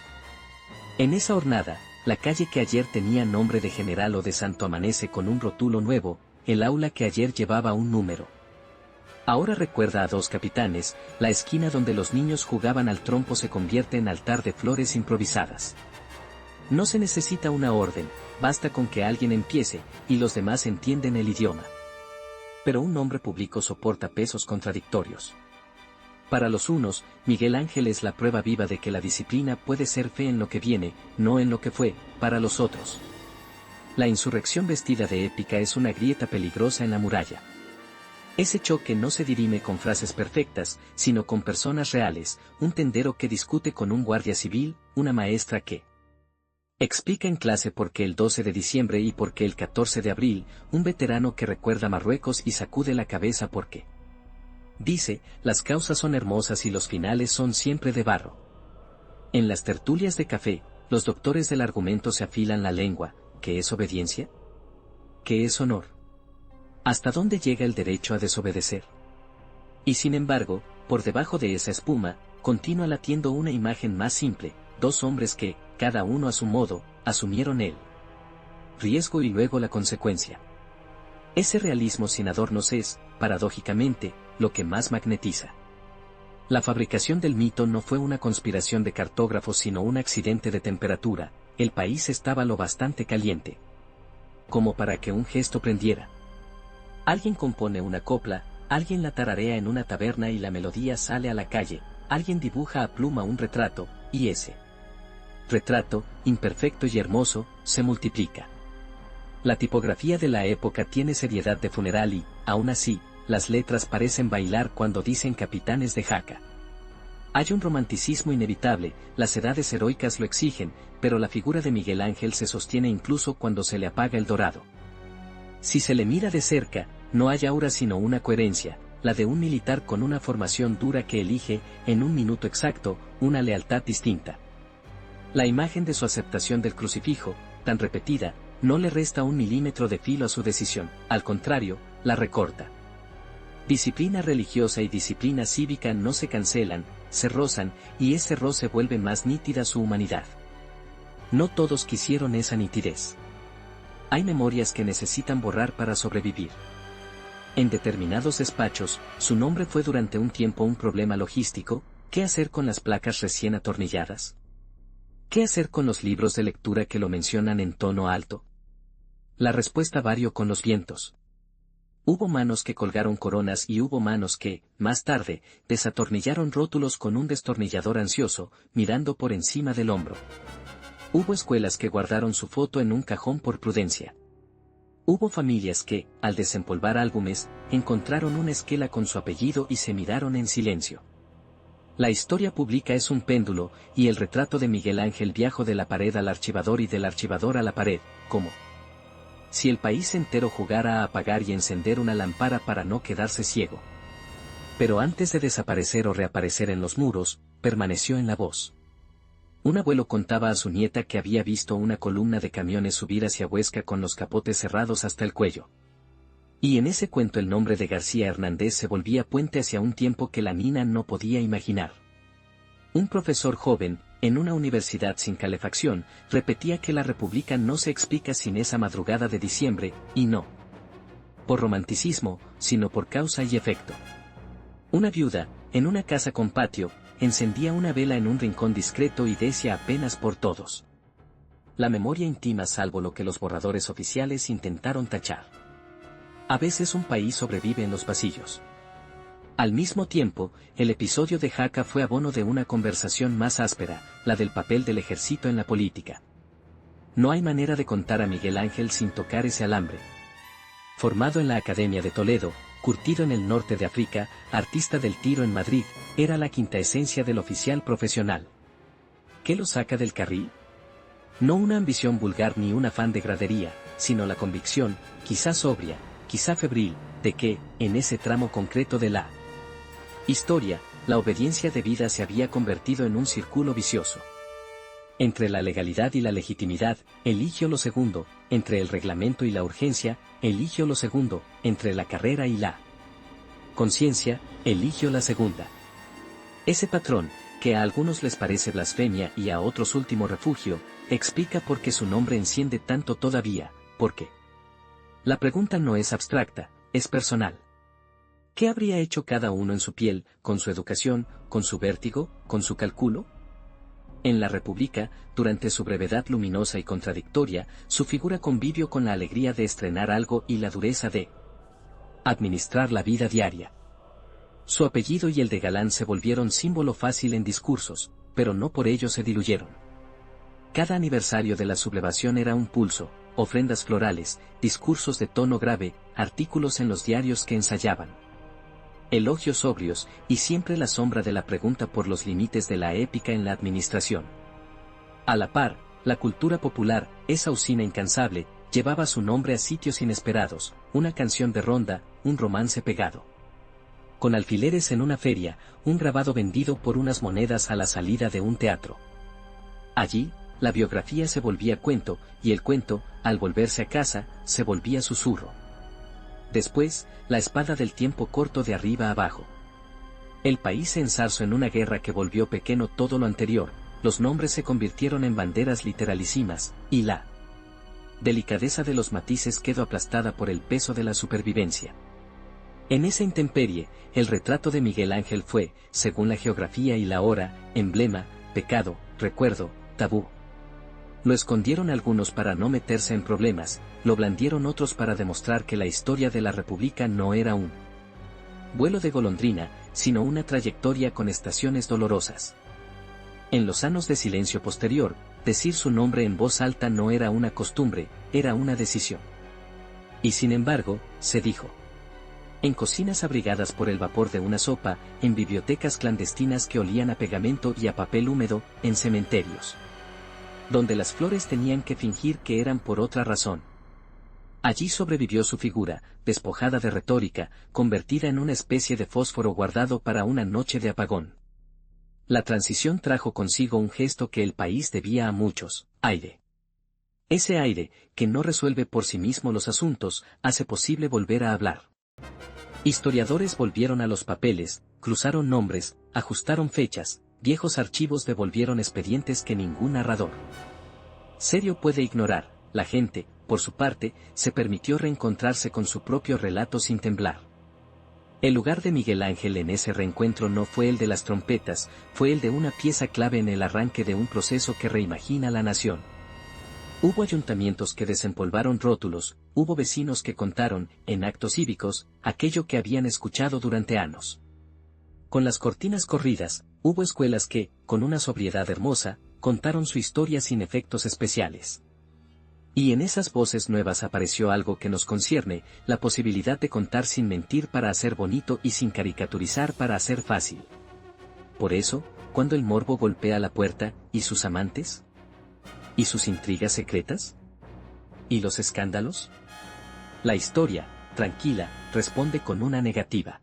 En esa hornada, la calle que ayer tenía nombre de General o de Santo amanece con un rótulo nuevo, el aula que ayer llevaba un número. Ahora recuerda a dos capitanes, la esquina donde los niños jugaban al trompo se convierte en altar de flores improvisadas. No se necesita una orden, basta con que alguien empiece, y los demás entienden el idioma. Pero un nombre público soporta pesos contradictorios. Para los unos, Miguel Ángel es la prueba viva de que la disciplina puede ser fe en lo que viene, no en lo que fue, para los otros. La insurrección vestida de épica es una grieta peligrosa en la muralla. Ese choque no se dirime con frases perfectas, sino con personas reales, un tendero que discute con un guardia civil, una maestra que explica en clase por qué el 12 de diciembre y por qué el 14 de abril, un veterano que recuerda Marruecos y sacude la cabeza porque dice, las causas son hermosas y los finales son siempre de barro. En las tertulias de café, los doctores del argumento se afilan la lengua. ¿Qué es obediencia? ¿Qué es honor? ¿Hasta dónde llega el derecho a desobedecer? Y sin embargo, por debajo de esa espuma, continúa latiendo una imagen más simple, dos hombres que, cada uno a su modo, asumieron el riesgo y luego la consecuencia. Ese realismo sin adornos es, paradójicamente, lo que más magnetiza. La fabricación del mito no fue una conspiración de cartógrafos sino un accidente de temperatura, el país estaba lo bastante caliente como para que un gesto prendiera. Alguien compone una copla, alguien la tararea en una taberna y la melodía sale a la calle, alguien dibuja a pluma un retrato, y ese retrato, imperfecto y hermoso, se multiplica. La tipografía de la época tiene seriedad de funeral y, aún así, las letras parecen bailar cuando dicen capitanes de jaca. Hay un romanticismo inevitable, las edades heroicas lo exigen, pero la figura de Miguel Ángel se sostiene incluso cuando se le apaga el dorado. Si se le mira de cerca, no hay aura sino una coherencia, la de un militar con una formación dura que elige, en un minuto exacto, una lealtad distinta. La imagen de su aceptación del crucifijo, tan repetida, no le resta un milímetro de filo a su decisión, al contrario, la recorta. Disciplina religiosa y disciplina cívica no se cancelan, se rozan, y ese roce vuelve más nítida su humanidad. No todos quisieron esa nitidez. Hay memorias que necesitan borrar para sobrevivir. En determinados despachos, su nombre fue durante un tiempo un problema logístico. ¿Qué hacer con las placas recién atornilladas? ¿Qué hacer con los libros de lectura que lo mencionan en tono alto? La respuesta varió con los vientos. Hubo manos que colgaron coronas y hubo manos que, más tarde, desatornillaron rótulos con un destornillador ansioso, mirando por encima del hombro. Hubo escuelas que guardaron su foto en un cajón por prudencia. Hubo familias que, al desempolvar álbumes, encontraron una esquela con su apellido y se miraron en silencio. La historia pública es un péndulo, y el retrato de Miguel Ángel viajó de la pared al archivador y del archivador a la pared, como si el país entero jugara a apagar y encender una lámpara para no quedarse ciego. Pero antes de desaparecer o reaparecer en los muros, permaneció en la voz. Un abuelo contaba a su nieta que había visto una columna de camiones subir hacia Huesca con los capotes cerrados hasta el cuello. Y en ese cuento el nombre de García Hernández se volvía puente hacia un tiempo que la niña no podía imaginar. Un profesor joven, en una universidad sin calefacción, repetía que la República no se explica sin esa madrugada de diciembre, y no por romanticismo, sino por causa y efecto. Una viuda, en una casa con patio, encendía una vela en un rincón discreto y decía apenas por todos. La memoria íntima salvo lo que los borradores oficiales intentaron tachar. A veces un país sobrevive en los pasillos. Al mismo tiempo, el episodio de Jaca fue abono de una conversación más áspera, la del papel del ejército en la política. No hay manera de contar a Miguel Ángel sin tocar ese alambre. Formado en la Academia de Toledo, curtido en el norte de África, artista del tiro en Madrid, era la quinta esencia del oficial profesional. ¿Qué lo saca del carril? No una ambición vulgar ni un afán de gradería, sino la convicción, quizá sobria, quizá febril, de que, en ese tramo concreto de la historia, la obediencia debida se había convertido en un círculo vicioso. Entre la legalidad y la legitimidad, eligió lo segundo, entre el reglamento y la urgencia, eligió lo segundo, entre la carrera y la conciencia, eligió la segunda. Ese patrón, que a algunos les parece blasfemia y a otros último refugio, explica por qué su nombre enciende tanto todavía, ¿por qué? La pregunta no es abstracta, es personal. ¿Qué habría hecho cada uno en su piel, con su educación, con su vértigo, con su cálculo? En la República, durante su brevedad luminosa y contradictoria, su figura convivió con la alegría de estrenar algo y la dureza de administrar la vida diaria. Su apellido y el de Galán se volvieron símbolo fácil en discursos, pero no por ello se diluyeron. Cada aniversario de la sublevación era un pulso, ofrendas florales, discursos de tono grave, artículos en los diarios que ensayaban. Elogios sobrios, y siempre la sombra de la pregunta por los límites de la épica en la administración. A la par, la cultura popular, esa usina incansable, llevaba su nombre a sitios inesperados, una canción de ronda, un romance pegado con alfileres en una feria, un grabado vendido por unas monedas a la salida de un teatro. Allí, la biografía se volvía cuento, y el cuento, al volverse a casa, se volvía susurro. Después, la espada del tiempo corto de arriba abajo. El país se enzarzó en una guerra que volvió pequeño todo lo anterior, los nombres se convirtieron en banderas literalísimas, y la delicadeza de los matices quedó aplastada por el peso de la supervivencia. En esa intemperie, el retrato de Miguel Ángel fue, según la geografía y la hora, emblema, pecado, recuerdo, tabú. Lo escondieron algunos para no meterse en problemas, lo blandieron otros para demostrar que la historia de la República no era un vuelo de golondrina, sino una trayectoria con estaciones dolorosas. En los años de silencio posterior, decir su nombre en voz alta no era una costumbre, era una decisión. Y sin embargo, se dijo. En cocinas abrigadas por el vapor de una sopa, en bibliotecas clandestinas que olían a pegamento y a papel húmedo, en cementerios donde las flores tenían que fingir que eran por otra razón. Allí sobrevivió su figura, despojada de retórica, convertida en una especie de fósforo guardado para una noche de apagón. La transición trajo consigo un gesto que el país debía a muchos, aire. Ese aire, que no resuelve por sí mismo los asuntos, hace posible volver a hablar. Historiadores volvieron a los papeles, cruzaron nombres, ajustaron fechas, viejos archivos devolvieron expedientes que ningún narrador serio puede ignorar. La gente, por su parte, se permitió reencontrarse con su propio relato sin temblar. El lugar de Miguel Ángel en ese reencuentro no fue el de las trompetas, fue el de una pieza clave en el arranque de un proceso que reimagina la nación. Hubo ayuntamientos que desempolvaron rótulos, hubo vecinos que contaron, en actos cívicos, aquello que habían escuchado durante años. Con las cortinas corridas, hubo escuelas que, con una sobriedad hermosa, contaron su historia sin efectos especiales. Y en esas voces nuevas apareció algo que nos concierne, la posibilidad de contar sin mentir para hacer bonito y sin caricaturizar para hacer fácil. Por eso, cuando el morbo golpea la puerta, ¿y sus amantes? ¿Y sus intrigas secretas? ¿Y los escándalos? La historia, tranquila, responde con una negativa.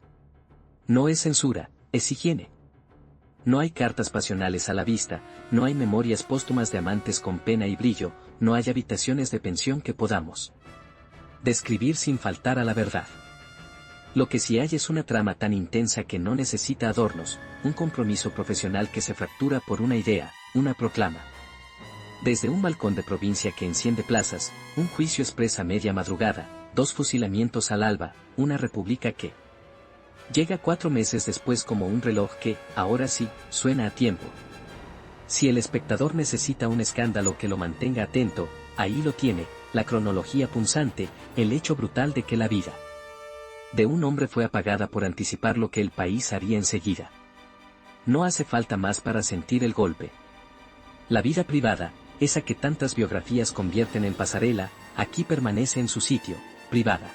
No es censura, es higiene. No hay cartas pasionales a la vista, no hay memorias póstumas de amantes con pena y brillo, no hay habitaciones de pensión que podamos describir sin faltar a la verdad. Lo que sí hay es una trama tan intensa que no necesita adornos, un compromiso profesional que se fractura por una idea, una proclama. Desde un balcón de provincia que enciende plazas, un juicio expresa media madrugada, 2 fusilamientos al alba, una república que llega 4 meses después como un reloj que, ahora sí, suena a tiempo. Si el espectador necesita un escándalo que lo mantenga atento, ahí lo tiene, la cronología punzante, el hecho brutal de que la vida de un hombre fue apagada por anticipar lo que el país haría enseguida. No hace falta más para sentir el golpe. La vida privada, esa que tantas biografías convierten en pasarela, aquí permanece en su sitio, privada.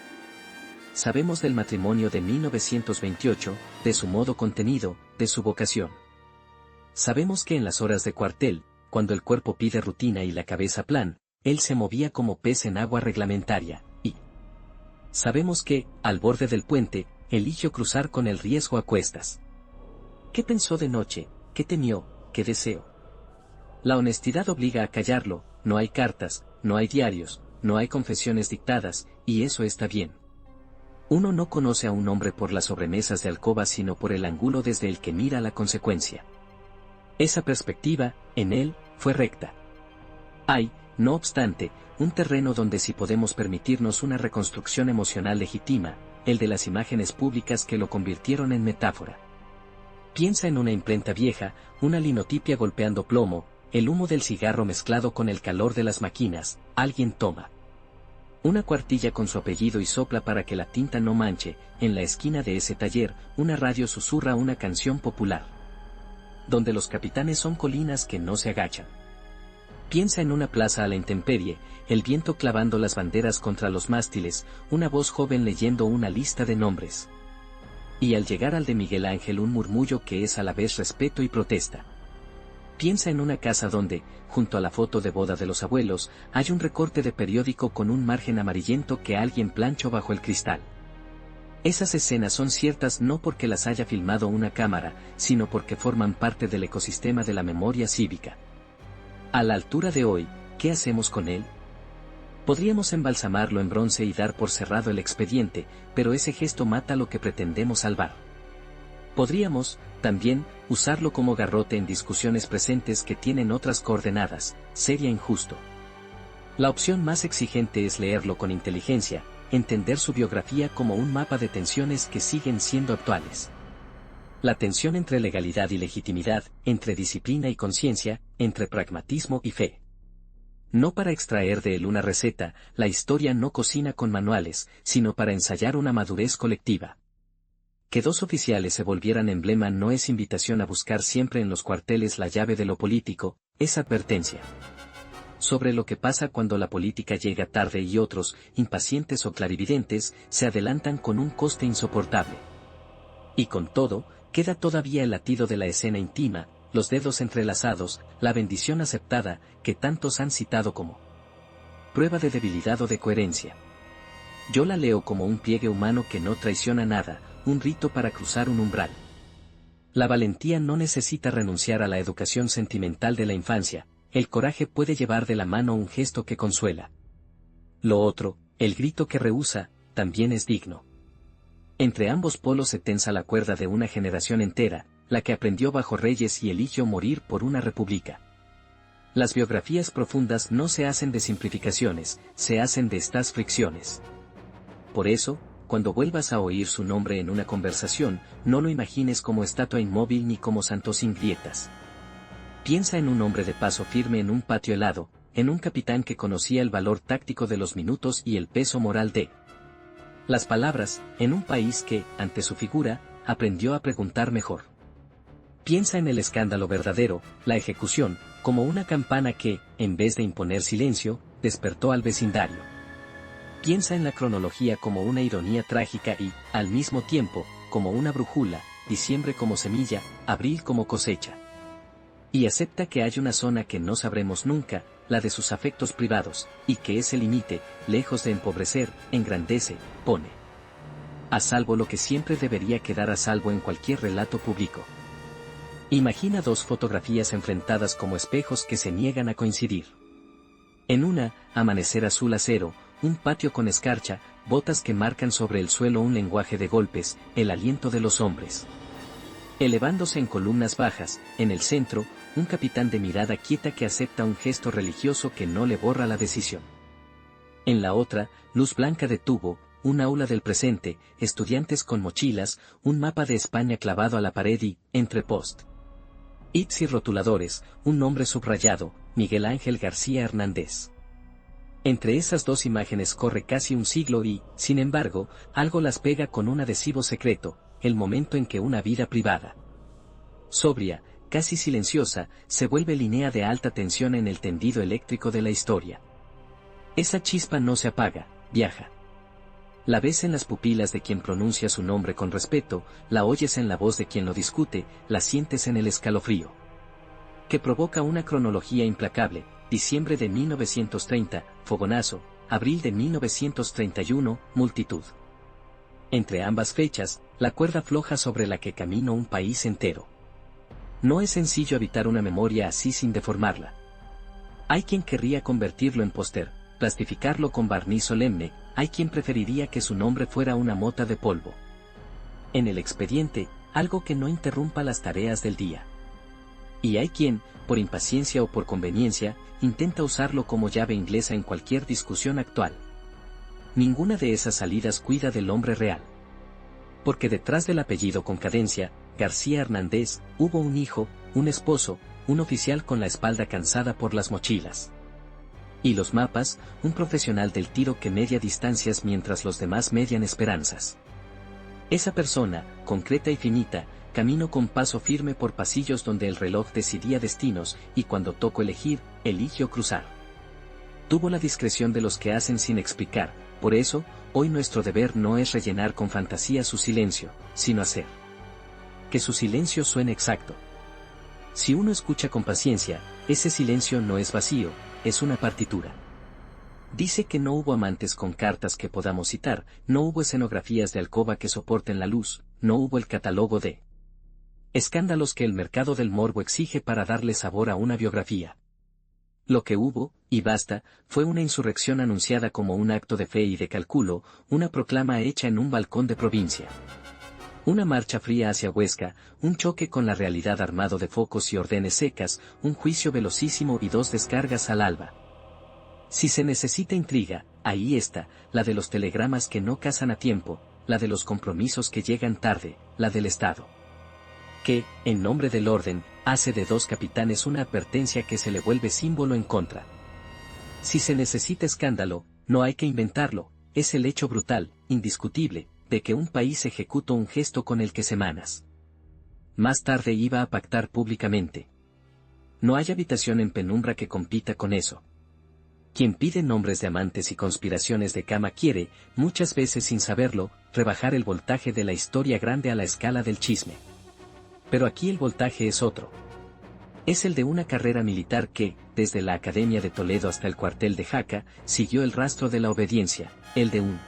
Sabemos del matrimonio de 1928, de su modo contenido, de su vocación. Sabemos que en las horas de cuartel, cuando el cuerpo pide rutina y la cabeza plan, él se movía como pez en agua reglamentaria, y sabemos que, al borde del puente, eligió cruzar con el riesgo a cuestas. ¿Qué pensó de noche? ¿Qué temió? ¿Qué deseó? La honestidad obliga a callarlo, no hay cartas, no hay diarios, no hay confesiones dictadas, y eso está bien. Uno no conoce a un hombre por las sobremesas de alcoba sino por el ángulo desde el que mira la consecuencia. Esa perspectiva, en él, fue recta. Hay, no obstante, un terreno donde sí podemos permitirnos una reconstrucción emocional legítima, el de las imágenes públicas que lo convirtieron en metáfora. Piensa en una imprenta vieja, una linotipia golpeando plomo, el humo del cigarro mezclado con el calor de las máquinas, alguien toma una cuartilla con su apellido y sopla para que la tinta no manche, en la esquina de ese taller, una radio susurra una canción popular. Donde los capitanes son colinas que no se agachan. Piensa en una plaza a la intemperie, el viento clavando las banderas contra los mástiles, una voz joven leyendo una lista de nombres. Y al llegar al de Miguel Ángel un murmullo que es a la vez respeto y protesta. Piensa en una casa donde, junto a la foto de boda de los abuelos, hay un recorte de periódico con un margen amarillento que alguien planchó bajo el cristal. Esas escenas son ciertas no porque las haya filmado una cámara, sino porque forman parte del ecosistema de la memoria cívica. A la altura de hoy, ¿qué hacemos con él? Podríamos embalsamarlo en bronce y dar por cerrado el expediente, pero ese gesto mata lo que pretendemos salvar. Podríamos, también, usarlo como garrote en discusiones presentes que tienen otras coordenadas, sería injusto. La opción más exigente es leerlo con inteligencia, entender su biografía como un mapa de tensiones que siguen siendo actuales. La tensión entre legalidad y legitimidad, entre disciplina y conciencia, entre pragmatismo y fe. No para extraer de él una receta, la historia no cocina con manuales, sino para ensayar una madurez colectiva. Que dos oficiales se volvieran emblema no es invitación a buscar siempre en los cuarteles la llave de lo político, es advertencia. Sobre lo que pasa cuando la política llega tarde y otros, impacientes o clarividentes, se adelantan con un coste insoportable. Y con todo, queda todavía el latido de la escena íntima, los dedos entrelazados, la bendición aceptada, que tantos han citado como prueba de debilidad o de coherencia. Yo la leo como un pliegue humano que no traiciona nada, un rito para cruzar un umbral. La valentía no necesita renunciar a la educación sentimental de la infancia, el coraje puede llevar de la mano un gesto que consuela. Lo otro, el grito que rehúsa, también es digno. Entre ambos polos se tensa la cuerda de una generación entera, la que aprendió bajo reyes y eligió morir por una república. Las biografías profundas no se hacen de simplificaciones, se hacen de estas fricciones. Por eso, cuando vuelvas a oír su nombre en una conversación, no lo imagines como estatua inmóvil ni como santo sin grietas. Piensa en un hombre de paso firme en un patio helado, en un capitán que conocía el valor táctico de los minutos y el peso moral de las palabras, en un país que, ante su figura, aprendió a preguntar mejor. Piensa en el escándalo verdadero, la ejecución, como una campana que, en vez de imponer silencio, despertó al vecindario. Piensa en la cronología como una ironía trágica y, al mismo tiempo, como una brújula, diciembre como semilla, abril como cosecha. Y acepta que hay una zona que no sabremos nunca, la de sus afectos privados, y que ese límite, lejos de empobrecer, engrandece, pone a salvo lo que siempre debería quedar a salvo en cualquier relato público. Imagina dos fotografías enfrentadas como espejos que se niegan a coincidir. En una, amanecer azul acero, un patio con escarcha, botas que marcan sobre el suelo un lenguaje de golpes, el aliento de los hombres. Elevándose en columnas bajas, en el centro, un capitán de mirada quieta que acepta un gesto religioso que no le borra la decisión. En la otra, luz blanca de tubo, un aula del presente, estudiantes con mochilas, un mapa de España clavado a la pared y, entre post-its y rotuladores, un nombre subrayado, Miguel Ángel García Hernández. Entre esas dos imágenes corre casi un siglo y, sin embargo, algo las pega con un adhesivo secreto, el momento en que una vida privada, sobria, casi silenciosa, se vuelve línea de alta tensión en el tendido eléctrico de la historia. Esa chispa no se apaga, viaja. La ves en las pupilas de quien pronuncia su nombre con respeto, la oyes en la voz de quien lo discute, la sientes en el escalofrío que provoca una cronología implacable, diciembre de 1930, fogonazo, abril de 1931, multitud. Entre ambas fechas, la cuerda floja sobre la que camina un país entero. No es sencillo habitar una memoria así sin deformarla. Hay quien querría convertirlo en póster, plastificarlo con barniz solemne, hay quien preferiría que su nombre fuera una mota de polvo en el expediente, algo que no interrumpa las tareas del día. Y hay quien, por impaciencia o por conveniencia, intenta usarlo como llave inglesa en cualquier discusión actual. Ninguna de esas salidas cuida del hombre real. Porque detrás del apellido con cadencia, García Hernández, hubo un hijo, un esposo, un oficial con la espalda cansada por las mochilas. Y los mapas, un profesional del tiro que media distancias mientras los demás median esperanzas. Esa persona, concreta y finita, caminó con paso firme por pasillos donde el reloj decidía destinos, y cuando tocó elegir, eligió cruzar. Tuvo la discreción de los que hacen sin explicar, por eso, hoy nuestro deber no es rellenar con fantasía su silencio, sino hacer que su silencio suene exacto. Si uno escucha con paciencia, ese silencio no es vacío, es una partitura. Dice que no hubo amantes con cartas que podamos citar, no hubo escenografías de alcoba que soporten la luz, no hubo el catálogo de escándalos que el mercado del morbo exige para darle sabor a una biografía. Lo que hubo, y basta, fue una insurrección anunciada como un acto de fe y de cálculo, una proclama hecha en un balcón de provincia. Una marcha fría hacia Huesca, un choque con la realidad armado de focos y órdenes secas, un juicio velocísimo y 2 descargas al alba. Si se necesita intriga, ahí está, la de los telegramas que no cazan a tiempo, la de los compromisos que llegan tarde, la del Estado, que, en nombre del orden, hace de 2 capitanes una advertencia que se le vuelve símbolo en contra. Si se necesita escándalo, no hay que inventarlo, es el hecho brutal, indiscutible, de que un país ejecutó un gesto con el que semanas más tarde iba a pactar públicamente. No hay habitación en penumbra que compita con eso. Quien pide nombres de amantes y conspiraciones de cama quiere, muchas veces sin saberlo, rebajar el voltaje de la historia grande a la escala del chisme. Pero aquí el voltaje es otro. Es el de una carrera militar que, desde la Academia de Toledo hasta el cuartel de Jaca, siguió el rastro de la obediencia, el de un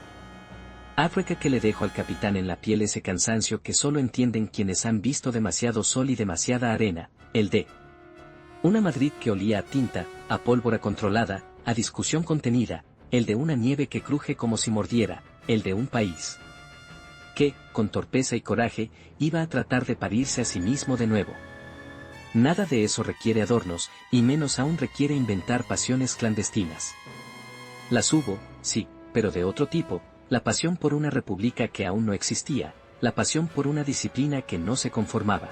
África que le dejó al capitán en la piel ese cansancio que solo entienden quienes han visto demasiado sol y demasiada arena, el de una Madrid que olía a tinta, a pólvora controlada, a discusión contenida, el de una nieve que cruje como si mordiera, el de un país que, con torpeza y coraje, iba a tratar de parirse a sí mismo de nuevo. Nada de eso requiere adornos, y menos aún requiere inventar pasiones clandestinas. Las hubo, sí, pero de otro tipo, la pasión por una república que aún no existía, la pasión por una disciplina que no se conformaba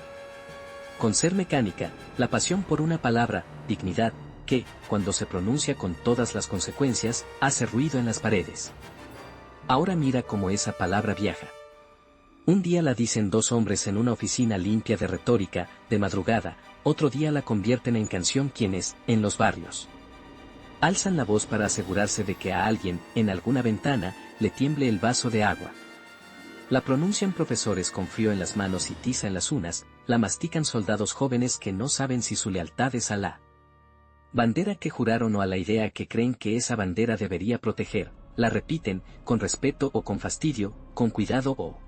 con ser mecánica, la pasión por una palabra, dignidad, que, cuando se pronuncia con todas las consecuencias, hace ruido en las paredes. Ahora mira cómo esa palabra viaja. Un día la dicen 2 hombres en una oficina limpia de retórica, de madrugada, otro día la convierten en canción quienes, en los barrios, alzan la voz para asegurarse de que a alguien, en alguna ventana, le tiemble el vaso de agua. La pronuncian profesores con frío en las manos y tiza en las uñas, la mastican soldados jóvenes que no saben si su lealtad es a la bandera que juraron o a la idea que creen que esa bandera debería proteger, la repiten, con respeto o con fastidio, con cuidado o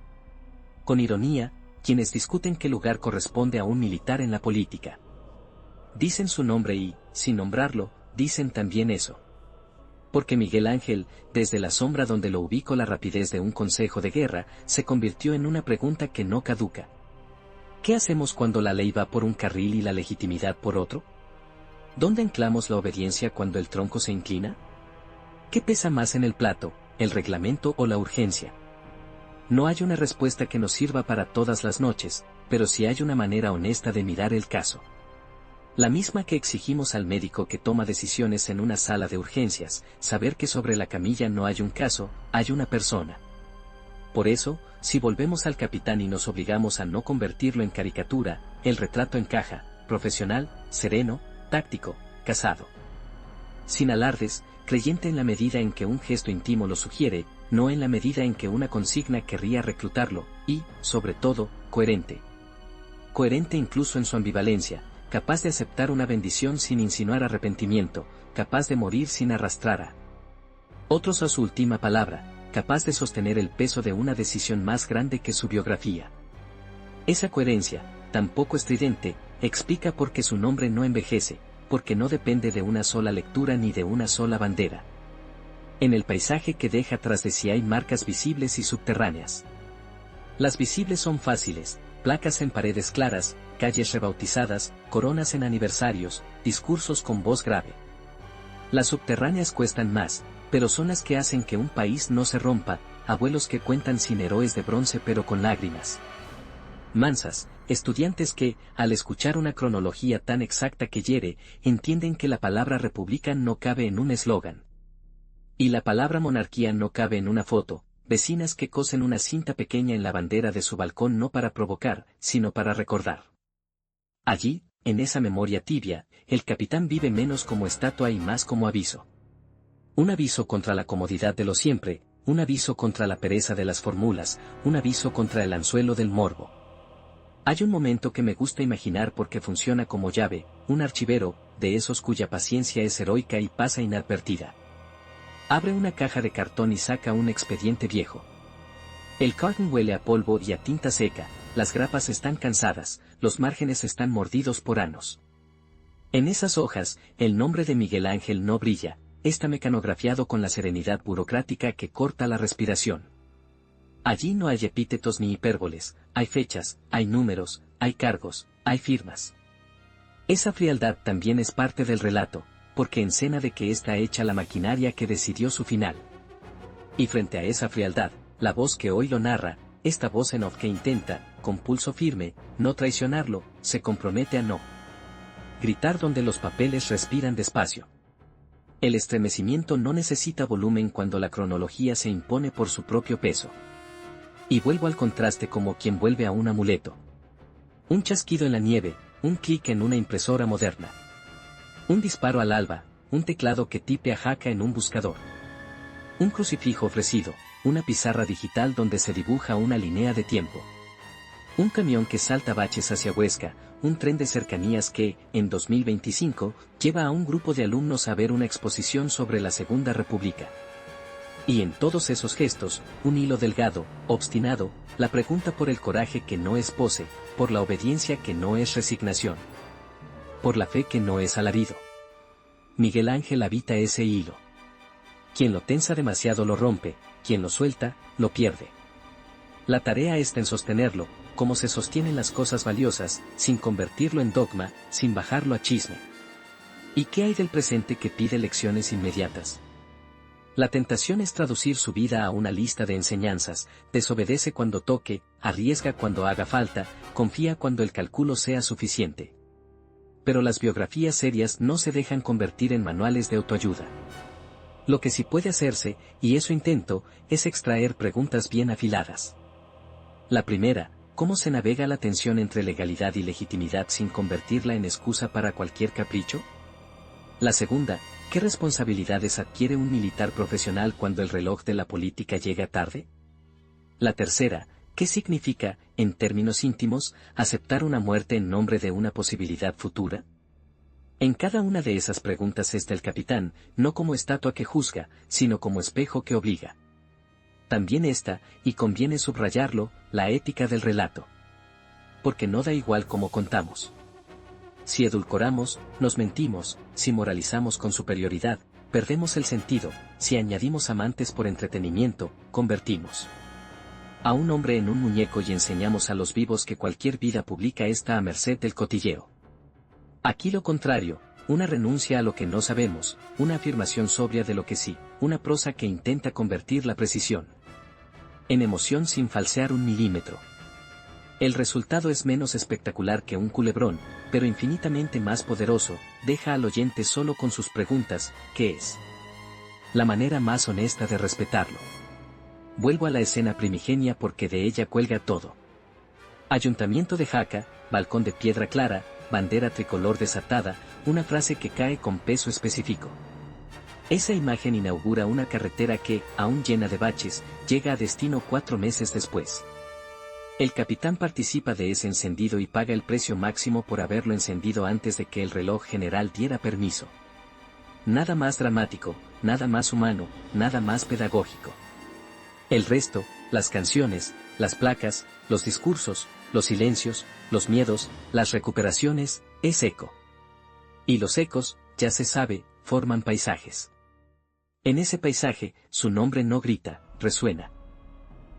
con ironía, quienes discuten qué lugar corresponde a un militar en la política. Dicen su nombre y, sin nombrarlo, dicen también eso. Porque Miguel Ángel, desde la sombra donde lo ubico la rapidez de un consejo de guerra, se convirtió en una pregunta que no caduca. ¿Qué hacemos cuando la ley va por un carril y la legitimidad por otro? ¿Dónde anclamos la obediencia cuando el tronco se inclina? ¿Qué pesa más en el plato, el reglamento o la urgencia? No hay una respuesta que nos sirva para todas las noches, pero sí hay una manera honesta de mirar el caso. La misma que exigimos al médico que toma decisiones en una sala de urgencias, saber que sobre la camilla no hay un caso, hay una persona. Por eso, si volvemos al capitán y nos obligamos a no convertirlo en caricatura, el retrato encaja, profesional, sereno, táctico, casado. Sin alardes, creyente en la medida en que un gesto íntimo lo sugiere, no en la medida en que una consigna querría reclutarlo, y, sobre todo, coherente. Coherente incluso en su ambivalencia, capaz de aceptar una bendición sin insinuar arrepentimiento, capaz de morir sin arrastrar a otros a su última palabra, capaz de sostener el peso de una decisión más grande que su biografía. Esa coherencia, tan poco estridente, explica por qué su nombre no envejece, porque no depende de una sola lectura ni de una sola bandera. En el paisaje que deja tras de sí hay marcas visibles y subterráneas. Las visibles son fáciles, Placas en paredes claras, calles rebautizadas, coronas en aniversarios, discursos con voz grave. Las subterráneas cuestan más, pero son las que hacen que un país no se rompa, abuelos que cuentan sin héroes de bronce pero con lágrimas. Mansas, estudiantes que, al escuchar una cronología tan exacta que hiere, entienden que la palabra república no cabe en un eslogan. Y la palabra monarquía no cabe en una foto, vecinas que cosen una cinta pequeña en la bandera de su balcón no para provocar, sino para recordar. Allí, en esa memoria tibia, el capitán vive menos como estatua y más como aviso. Un aviso contra la comodidad de lo siempre, un aviso contra la pereza de las fórmulas, un aviso contra el anzuelo del morbo. Hay un momento que me gusta imaginar porque funciona como llave, un archivero, de esos cuya paciencia es heroica y pasa inadvertida. Abre una caja de cartón y saca un expediente viejo. El cartón huele a polvo y a tinta seca, las grapas están cansadas, los márgenes están mordidos por anos. En esas hojas, el nombre de Miguel Ángel no brilla, está mecanografiado con la serenidad burocrática que corta la respiración. Allí no hay epítetos ni hipérboles, hay fechas, hay números, hay cargos, hay firmas. Esa frialdad también es parte del relato, porque encena de que está hecha la maquinaria que decidió su final. Y frente a esa frialdad, la voz que hoy lo narra, esta voz en off que intenta, con pulso firme, no traicionarlo, se compromete a no gritar donde los papeles respiran despacio. El estremecimiento no necesita volumen cuando la cronología se impone por su propio peso. Y vuelvo al contraste como quien vuelve a un amuleto. Un chasquido en la nieve, un clic en una impresora moderna. Un disparo al alba, un teclado que tipe a jaca en un buscador. Un crucifijo ofrecido, una pizarra digital donde se dibuja una línea de tiempo. Un camión que salta baches hacia Huesca, un tren de cercanías que, en 2025, lleva a un grupo de alumnos a ver una exposición sobre la Segunda República. Y en todos esos gestos, un hilo delgado, obstinado, la pregunta por el coraje que no es pose, por la obediencia que no es resignación, por la fe que no es alarido. Miguel Ángel habita ese hilo. Quien lo tensa demasiado lo rompe, quien lo suelta, lo pierde. La tarea está en sostenerlo, como se sostienen las cosas valiosas, sin convertirlo en dogma, sin bajarlo a chisme. ¿Y qué hay del presente que pide lecciones inmediatas? La tentación es traducir su vida a una lista de enseñanzas, desobedece cuando toque, arriesga cuando haga falta, confía cuando el cálculo sea suficiente. Pero las biografías serias no se dejan convertir en manuales de autoayuda. Lo que sí puede hacerse, y eso intento, es extraer preguntas bien afiladas. La primera, ¿cómo se navega la tensión entre legalidad y legitimidad sin convertirla en excusa para cualquier capricho? La segunda, ¿qué responsabilidades adquiere un militar profesional cuando el reloj de la política llega tarde? La tercera, ¿qué significa, en términos íntimos, aceptar una muerte en nombre de una posibilidad futura? En cada una de esas preguntas está el capitán, no como estatua que juzga, sino como espejo que obliga. También está, y conviene subrayarlo, la ética del relato. Porque no da igual cómo contamos. Si edulcoramos, nos mentimos, si moralizamos con superioridad, perdemos el sentido, si añadimos amantes por entretenimiento, convertimos a un hombre en un muñeco y enseñamos a los vivos que cualquier vida pública está a merced del cotilleo. Aquí lo contrario, una renuncia a lo que no sabemos, una afirmación sobria de lo que sí, una prosa que intenta convertir la precisión en emoción sin falsear un milímetro. El resultado es menos espectacular que un culebrón, pero infinitamente más poderoso, deja al oyente solo con sus preguntas, ¿qué es? La manera más honesta de respetarlo. Vuelvo a la escena primigenia porque de ella cuelga todo. Ayuntamiento de Jaca, balcón de piedra clara, bandera tricolor desatada, una frase que cae con peso específico. Esa imagen inaugura una carretera que, aún llena de baches, llega a destino 4 meses después. El capitán participa de ese encendido y paga el precio máximo por haberlo encendido antes de que el reloj general diera permiso. Nada más dramático, nada más humano, nada más pedagógico. El resto, las canciones, las placas, los discursos, los silencios, los miedos, las recuperaciones, es eco. Y los ecos, ya se sabe, forman paisajes. En ese paisaje, su nombre no grita, resuena.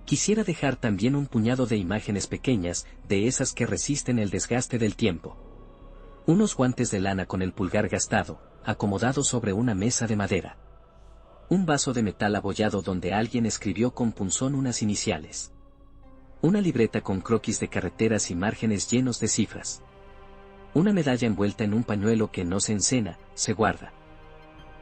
Quisiera dejar también un puñado de imágenes pequeñas, de esas que resisten el desgaste del tiempo. Unos guantes de lana con el pulgar gastado, acomodados sobre una mesa de madera. Un vaso de metal abollado donde alguien escribió con punzón unas iniciales. Una libreta con croquis de carreteras y márgenes llenos de cifras. Una medalla envuelta en un pañuelo que no se encena, se guarda.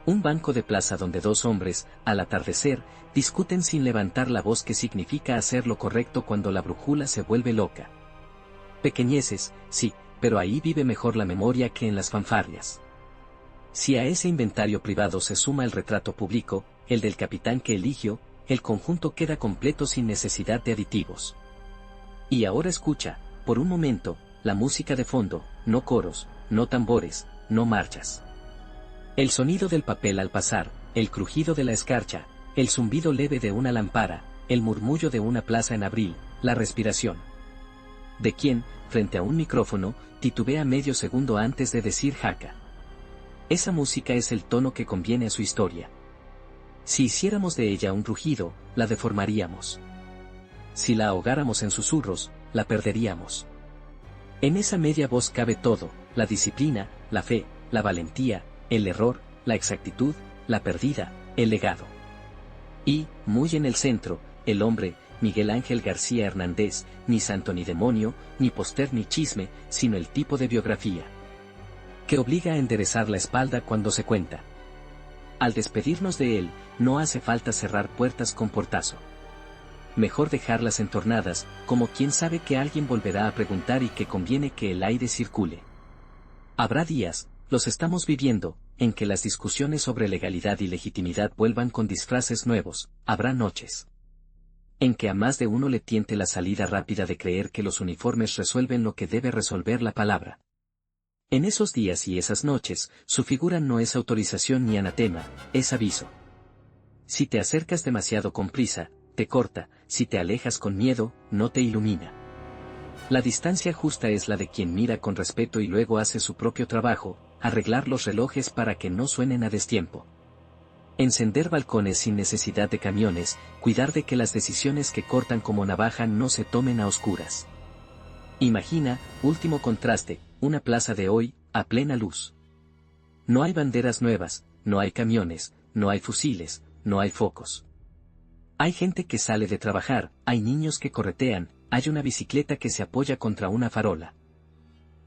Un banco de plaza donde dos hombres, al atardecer, discuten sin levantar la voz qué significa hacer lo correcto cuando la brújula se vuelve loca. Pequeñeces, sí, pero ahí vive mejor la memoria que en las fanfarrias. Si a ese inventario privado se suma el retrato público, el del capitán que eligió, el conjunto queda completo sin necesidad de aditivos. Y ahora escucha, por un momento, la música de fondo, no coros, no tambores, no marchas. El sonido del papel al pasar, el crujido de la escarcha, el zumbido leve de una lámpara, el murmullo de una plaza en abril, la respiración. De quien, frente a un micrófono, titubea medio segundo antes de decir jaca. Esa música es el tono que conviene a su historia. Si hiciéramos de ella un rugido, la deformaríamos. Si la ahogáramos en susurros, la perderíamos. En esa media voz cabe todo, la disciplina, la fe, la valentía, el error, la exactitud, la perdida, el legado. Y, muy en el centro, el hombre, Miguel Ángel García Hernández, ni santo ni demonio, ni póster ni chisme, sino el tipo de biografía que obliga a enderezar la espalda cuando se cuenta. Al despedirnos de él, no hace falta cerrar puertas con portazo. Mejor dejarlas entornadas, como quien sabe que alguien volverá a preguntar y que conviene que el aire circule. Habrá días, los estamos viviendo, en que las discusiones sobre legalidad y legitimidad vuelvan con disfraces nuevos, habrá noches en que a más de uno le tiente la salida rápida de creer que los uniformes resuelven lo que debe resolver la palabra. En esos días y esas noches, su figura no es autorización ni anatema, es aviso. Si te acercas demasiado con prisa, te corta, si te alejas con miedo, no te ilumina. La distancia justa es la de quien mira con respeto y luego hace su propio trabajo, arreglar los relojes para que no suenen a destiempo. Encender balcones sin necesidad de camiones, cuidar de que las decisiones que cortan como navaja no se tomen a oscuras. Imagina, último contraste, una plaza de hoy, a plena luz. No hay banderas nuevas, no hay camiones, no hay fusiles, no hay focos. Hay gente que sale de trabajar, hay niños que corretean, hay una bicicleta que se apoya contra una farola.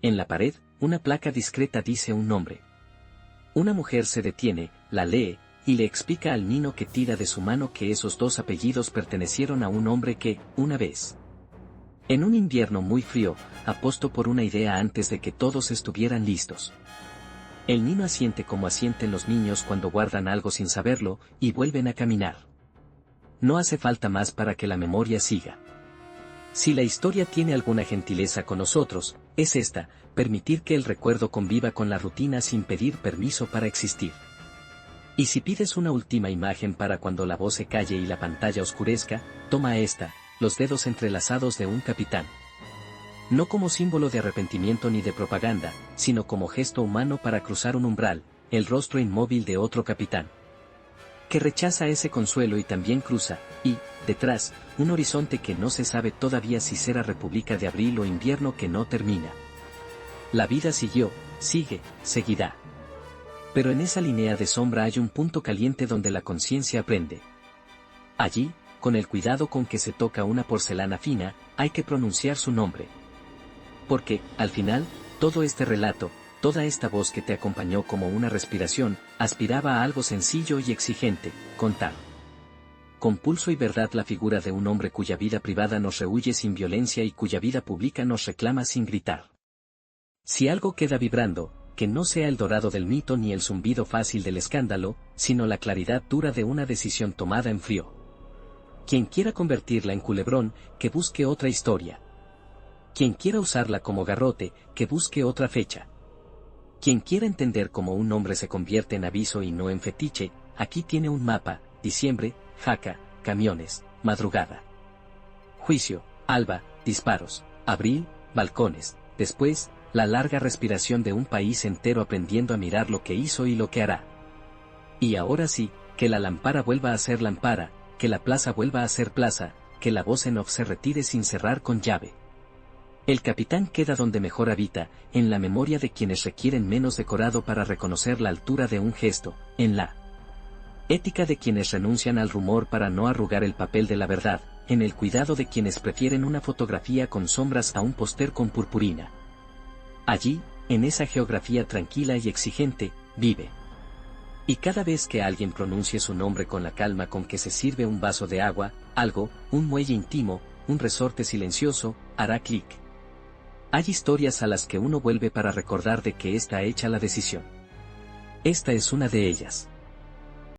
En la pared, una placa discreta dice un nombre. Una mujer se detiene, la lee, y le explica al niño que tira de su mano que esos dos apellidos pertenecieron a un hombre que, una vez, en un invierno muy frío, apostó por una idea antes de que todos estuvieran listos. El niño asiente como asienten los niños cuando guardan algo sin saberlo, y vuelven a caminar. No hace falta más para que la memoria siga. Si la historia tiene alguna gentileza con nosotros, es esta, permitir que el recuerdo conviva con la rutina sin pedir permiso para existir. Y si pides una última imagen para cuando la voz se calle y la pantalla oscurezca, toma esta, los dedos entrelazados de un capitán. No como símbolo de arrepentimiento ni de propaganda, sino como gesto humano para cruzar un umbral, el rostro inmóvil de otro capitán que rechaza ese consuelo y también cruza, y, detrás, un horizonte que no se sabe todavía si será república de abril o invierno que no termina. La vida siguió, sigue, seguirá. Pero en esa línea de sombra hay un punto caliente donde la conciencia aprende. Allí, con el cuidado con que se toca una porcelana fina, hay que pronunciar su nombre. Porque, al final, todo este relato, toda esta voz que te acompañó como una respiración, aspiraba a algo sencillo y exigente, contar. Con pulso y verdad la figura de un hombre cuya vida privada nos rehúye sin violencia y cuya vida pública nos reclama sin gritar. Si algo queda vibrando, que no sea el dorado del mito ni el zumbido fácil del escándalo, sino la claridad dura de una decisión tomada en frío. Quien quiera convertirla en culebrón, que busque otra historia. Quien quiera usarla como garrote, que busque otra fecha. Quien quiera entender cómo un nombre se convierte en aviso y no en fetiche, aquí tiene un mapa: diciembre, jaca, camiones, madrugada. Juicio, alba, disparos, abril, balcones, después, la larga respiración de un país entero aprendiendo a mirar lo que hizo y lo que hará. Y ahora sí, que la lámpara vuelva a ser lámpara, que la plaza vuelva a ser plaza, que la voz en off se retire sin cerrar con llave. El capitán queda donde mejor habita, en la memoria de quienes requieren menos decorado para reconocer la altura de un gesto, en la ética de quienes renuncian al rumor para no arrugar el papel de la verdad, en el cuidado de quienes prefieren una fotografía con sombras a un póster con purpurina. Allí, en esa geografía tranquila y exigente, vive. Y cada vez que alguien pronuncie su nombre con la calma con que se sirve un vaso de agua, algo, un muelle íntimo, un resorte silencioso, hará clic. Hay historias a las que uno vuelve para recordar de que está hecha la decisión. Esta es una de ellas.